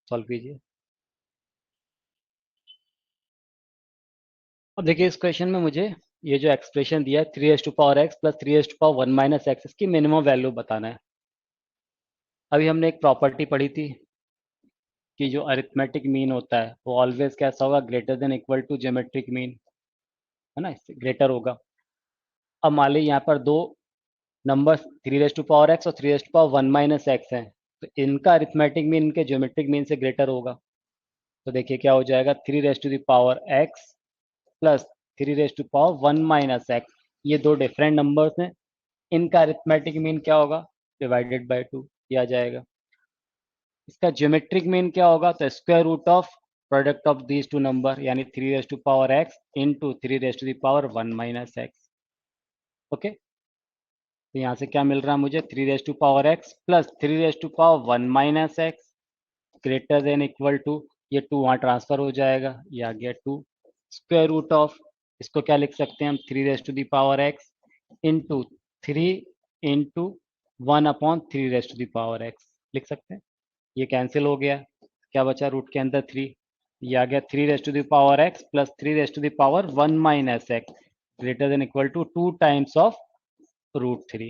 Solve कीजिए। अब देखिए इस क्वेश्चन में मुझे ये जो एक्सप्रेशन दिया है 3 raised to power x plus 3 raised to power 1 minus x, इसकी मिनिमम वैल्यू बताना है। अभी हमने एक प्रॉपर्टी पढ़ी थी कि जो अरिथमेटिक मीन होता है वो ऑलवेज कैसा होगा, greater than equal to geometric mean, है ना, इससे ग्रेटर होगा। अब मान लीजिए यहाँ पर दो number 3 raise to power x और 3 raise to power 1 minus x है, तो इनका अरिथमेटिक मीन इनके ज्योमेट्रिक मीन से ग्रेटर होगा। तो देखिए क्या हो जाएगा, 3 raise to the power x plus 3 raise to power 1 minus x, ये दो डिफरेंट नंबर्स हैं, इनका अरिथमेटिक मीन क्या होगा, डिवाइडेड बाय 2, किया जाएगा। इसका ज्योमेट्रिक मीन क्या होगा, तो square root of product of these two number, यानी 3 raise to power x into 3 raise to the power 1 minus x. Okay, तो यहाँ से क्या मिल रहा है मुझे, 3 raise to power x plus 3 raise to power 1 minus x greater than equal to, ये 2 वहाँ ट्रांसफर हो जाएगा, ये आ गया 2 स्क्वायर रूट ऑफ, इसको क्या लिख सकते हैं हम, 3 raise to the power x into 3 into 1/3 raise to the power x लिख सकते हैं। ये कैंसिल हो गया, क्या बचा रूट के अंदर 3, ये आ गया 3 raise to the power x plus 3 raise to the power 1 minus x greater than equal to 2 times of √3।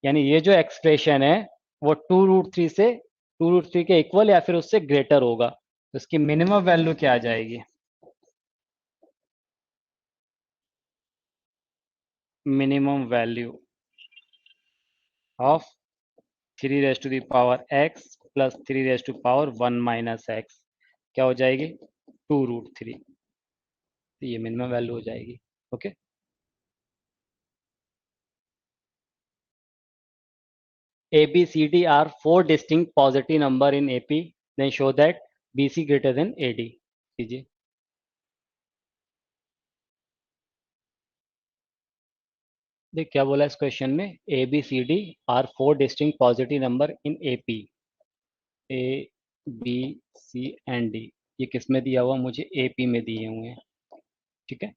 यानी ये जो एक्सप्रेशन है वो 2√3 के इक्वल या फिर उससे ग्रेटर होगा। तो इसकी मिनिमम वैल्यू क्या आ जाएगी, minimum value of 3 raise to the power x plus 3 raise to power 1 minus x क्या हो जाएगी, 2√3। तो ये मिनिमम वैल्यू हो जाएगी। Okay, ABCD are 4 distinct positive number in AP, then show that BC greater than AD। कीजिए। देख क्या बोला इस क्वेश्चन में, ABCD are 4 distinct positive number in AP, A B C and D, ये किस में दिया हुआ मुझे, AP में दिए हुए हैं। ठीक है,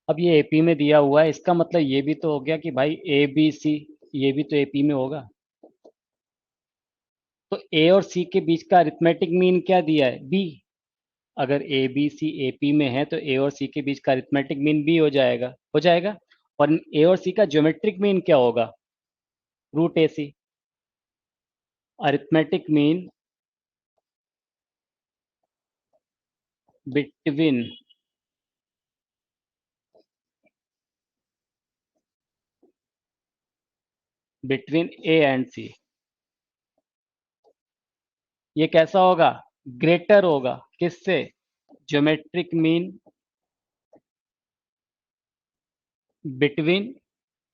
अब ये AP में दिया हुआ है, इसका मतलब ये भी तो हो गया कि भाई ABC ये भी तो AP में होगा। तो A और C के बीच का अरिथमेटिक मीन क्या दिया है, B। अगर ABC AP में है तो A और C के बीच का अरिथमेटिक मीन B हो जाएगा, हो जाएगा। और A और C का ज्योमेट्रिक मीन क्या होगा, √AC। Arithmetic mean between A and C, ये कैसा होगा, ग्रेटर होगा, किससे, geometric mean between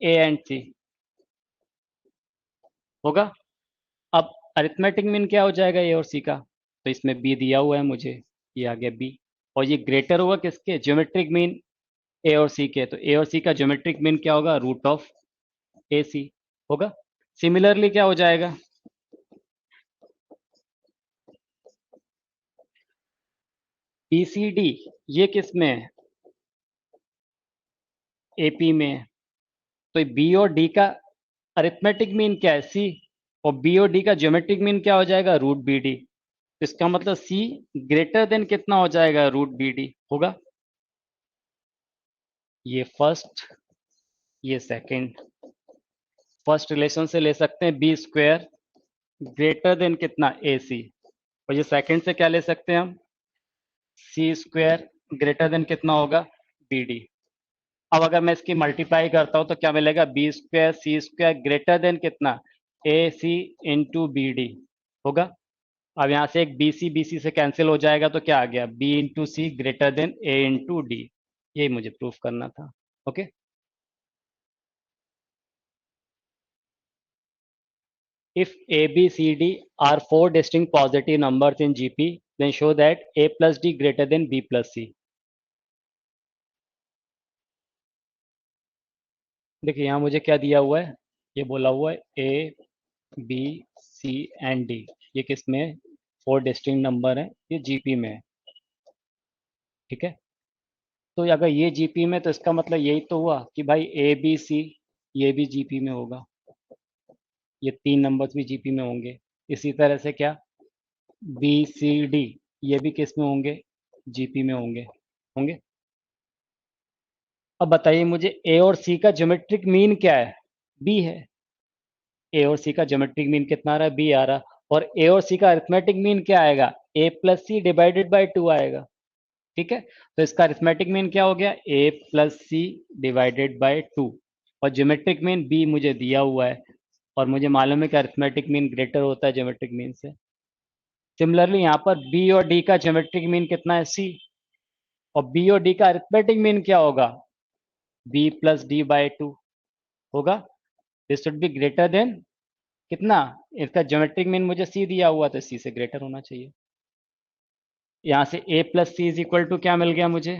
A and C होगा। अब अरिथमेटिक मीन क्या हो जाएगा A और C का, तो इसमें B दिया हुआ है मुझे, ये आ गया B। और ये ग्रेटर होगा किसके, ज्योमेट्रिक मीन A और C के, तो A और C का ज्योमेट्रिक मीन क्या होगा, √AC होगा। सिमिलरली क्या हो जाएगा, BCD ये किस में है, AP में है। तो B और D का अरिथमेटिक मीन क्या है, C, और B और D का ज्योमेट्रिक मीन क्या हो जाएगा, √BD। इसका मतलब C ग्रेटर देन कितना हो जाएगा, √BD होगा। ये फर्स्ट, ये सेकंड, फर्स्ट रिलेशन से ले सकते हैं B स्क्वायर ग्रेटर देन कितना, AC। और ये सेकंड से क्या ले सकते हैं हम, C स्क्वायर ग्रेटर देन कितना होगा, BD। अब अगर मैं इसकी मल्टीप्लाई करता हूं तो क्या मिलेगा, B square C square greater than कितना, AC इंटू BD होगा। अब यहाँ से एक बी सी से कैंसिल हो जाएगा, तो क्या आ गया, बी इंटू सी ग्रेटर देन ए इंटू डी। यही मुझे प्रूफ करना था। Okay. If A, B, C, D are four distinct positive numbers in GP, then show that A plus D greater than B plus C. देखिए यहाँ मुझे क्या दिया हुआ है, ये बोला हुआ है A, B, C and D। ये किस में है? फोर डिस्टिंक्ट नंबर है, ये जीपी में है। ठीक है। तो अगर ये जीपी में, तो इसका मतलब यही तो हुआ कि भाई ए बी सी ये भी जीपी में होगा, ये तीन नंबर्स भी जीपी में होंगे। इसी तरह से क्या, बी सी डी ये भी किस में होंगे, जीपी में होंगे होंगे। अब बताइए मुझे ए और सी का ज्योमेट्रिक मीन क्या है, बी है। ए और सी का ज्योमेट्रिक मीन कितना आ रहा है, बी आ रहा। और ए और सी का अरिथमेटिक मीन क्या आएगा, a plus c divided by two आएगा। ठीक है। तो इसका अरिथमेटिक मीन क्या हो गया, a plus c divided by two. और ज्योमेट्रिक मीन बी मुझे दिया हुआ है, और मुझे मालूम है कि अरिथमेटिक मीन ग्रेटर होता है ज्योमेट्रिक मीन से। सिमिलरली यहाँ पर बी और डी का ज्योमेट्रिक मीन कितना है, सी। और बी और डी का अरिथमेटिक मीन क्या होगा, b plus d by two होगा। This should be greater than कितना, इसका ज्योमेट्रिक मीन मुझे सी दिया हुआ, तो सी से ग्रेटर होना चाहिए। यहाँ से a plus C is equal to क्या मिल गया मुझे,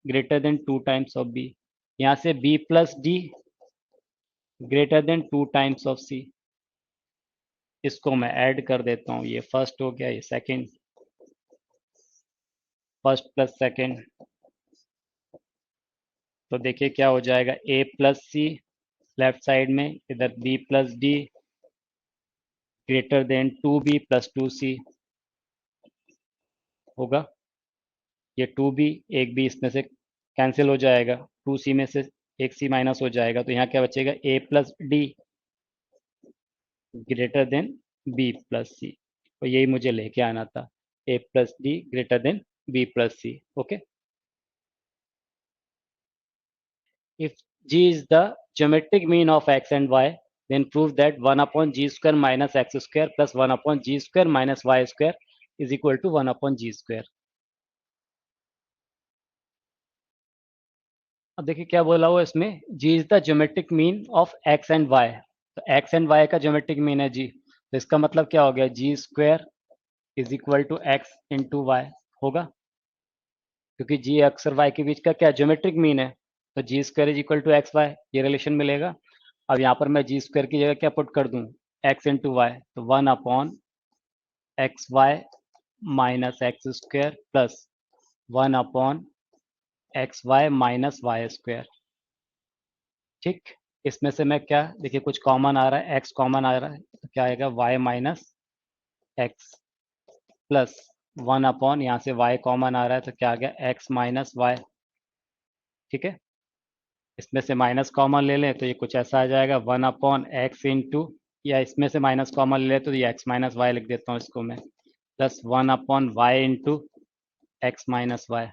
greater than two times of b. यहाँ से b plus d greater than two times of c. इसको मैं ऐड कर देता हूँ, ये फर्स्ट हो गया, ये सेकंड, फर्स्ट प्लस सेकंड। तो देखिए क्या हो जाएगा, a plus c left side में, इधर b plus d greater than two b plus two c होगा। ये टू बी, एक बी इसमें से कैंसिल हो जाएगा, टू सी में से एक सी माइनस हो जाएगा, तो यहाँ क्या बचेगा, a plus d greater than b plus c. और यही मुझे लेके आना था, a plus d greater than b plus c. Okay. If g is the geometric mean of x and y, then prove that 1 upon g square minus x square plus 1 upon g square minus y square is equal to 1 upon g square। अब देखिए क्या बोला हुआ इसमें, g is the geometric mean of x and y। तो x and y का geometric mean है g, तो इसका मतलब क्या हो गया, g square is equal to x into y होगा, क्योंकि जी एक्स और वाई के बीच का क्या ज्योमेट्रिक मीन है। तो g square is equal to x y, ये रिलेशन मिलेगा। अब यहाँ पर मैं जी स्क्वायर की जगह क्या पुट कर दूँ, एक्स इंटू वाई, तो one upon x y minus x square plus one upon x y minus y square. ठीक। इसमें से मैं क्या, देखिए कुछ कॉमन आ रहा है, एक्स कॉमन आ रहा है, तो क्या आएगा, y minus x plus one upon, यहाँ से वाई कॉमन आ रहा है, तो क्या आ गया, एक्स माइनस वाई। ठीक है। इसमें से माइनस कॉमन ले लें तो ये कुछ ऐसा आ जाएगा, वन अपॉन एक्स इंटू, या इसमें से माइनस कॉमन ले लें तो ये एक्स माइनस वाई लिख देता हूँ इसको मैं, plus one upon y into x minus y.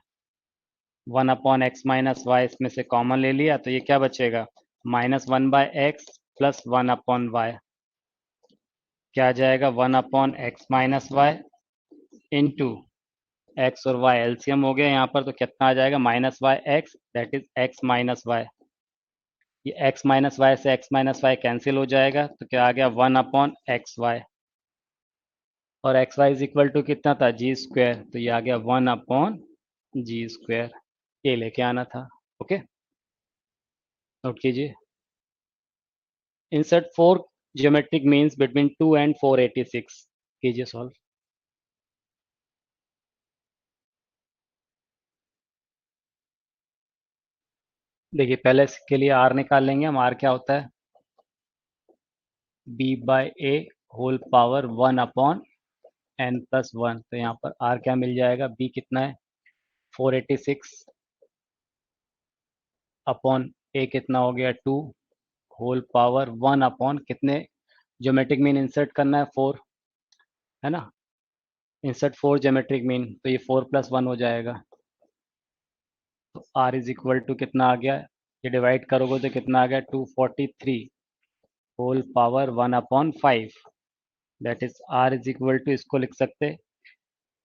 One upon x minus y इसमें से कॉमन ले लिया, तो ये क्या बचेगा, minus one by x plus one upon y. क्या आ जाएगा, one upon x minus y into x और वाई एलसीएम हो गया यहाँ पर, तो कितना आ जाएगा, minus y x, that is x minus y. ये x माइनस वाई से x माइनस वाई कैंसिल हो जाएगा, तो क्या आ गया, वन अपॉन एक्स वाई। और x y is equal to कितना था, जी स्क्वायर, तो ये आ गया वन अपॉन जी स्क्वायर। ये लेके आना था। ओके, नोट कीजिए। Insert four geometric means between 2 and 486। कीजिए सॉल्व। देखिए पहले इसके लिए r निकाल लेंगे हम। r क्या होता है, b by a whole power one upon n plus one. तो यहाँ पर r क्या मिल जाएगा, b कितना है, 486 अपॉन a कितना हो गया, two whole power one upon कितने, ज्योमेट्रिक मीन इंसर्ट करना है, फोर, है ना। इंसर्ट फोर ज्योमेट्रिक मीन, तो ये फोर प्लस वन हो जाएगा। तो r इज इक्वल टू कितना आ गया, ये डिवाइड करोगे तो कितना आ गया, 243 whole power one upon five. That is r is equal to, इसको लिख सकते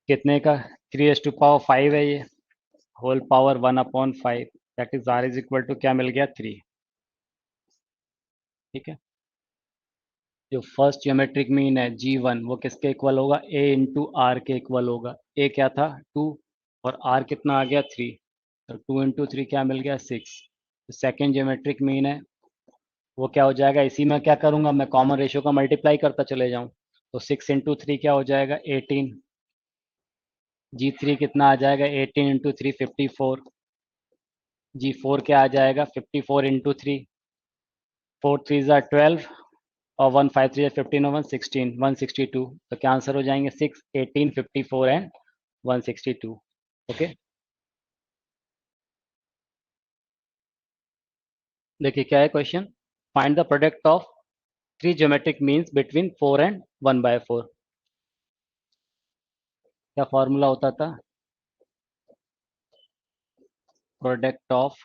कितने का, 3⁵ है ये, whole power 1/5, that is r is equal to क्या मिल गया, 3। ठीक है। जो फर्स्ट ज्योमेट्रिक मीन है G1 वो किसके इक्वल होगा, a इंटू आर के इक्वल होगा। a क्या था 2 और r कितना आ गया 3, तो 2 इंटू 3 क्या मिल गया 6। तो सेकेंड ज्योमेट्रिक मीन है वो क्या हो जाएगा, इसी में क्या करूंगा मैं, कॉमन रेशियो का मल्टीप्लाई करता चले जाऊं, तो 6 इंटू 3 क्या हो जाएगा 18। G3 कितना आ जाएगा 18 इंटू 3 54। G4 क्या आ जाएगा 54 इंटू 3, 4 3 ज़ा 12 और 1 5 3 15 और 1 16, 162। तो क्या आंसर हो जाएंगे 6 18 54 एंड 162। ओके, देखिए क्या है question, find the product of three geometric means between 4 and 1/4। क्या फॉर्मूला होता था, product of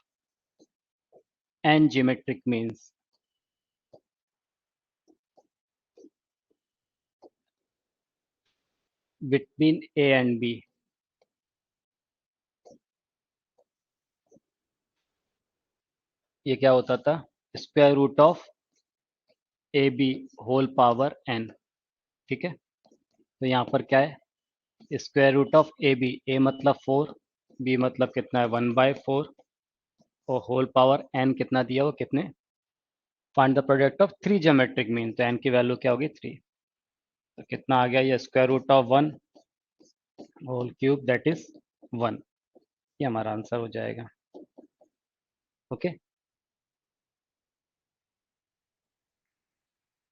n geometric means between a and b. ये क्या होता था, square root of a b whole power n. ठीक है, तो यहाँ पर क्या है, square root of a b, a मतलब 4, बी मतलब कितना है 1/4, और होल पावर एन कितना दिया वो कितने, find the product of three geometric mean, तो एन की वैल्यू क्या होगी 3। तो कितना आ गया ये, square root of 1 whole cube that is 1। ये हमारा आंसर हो जाएगा। ओके।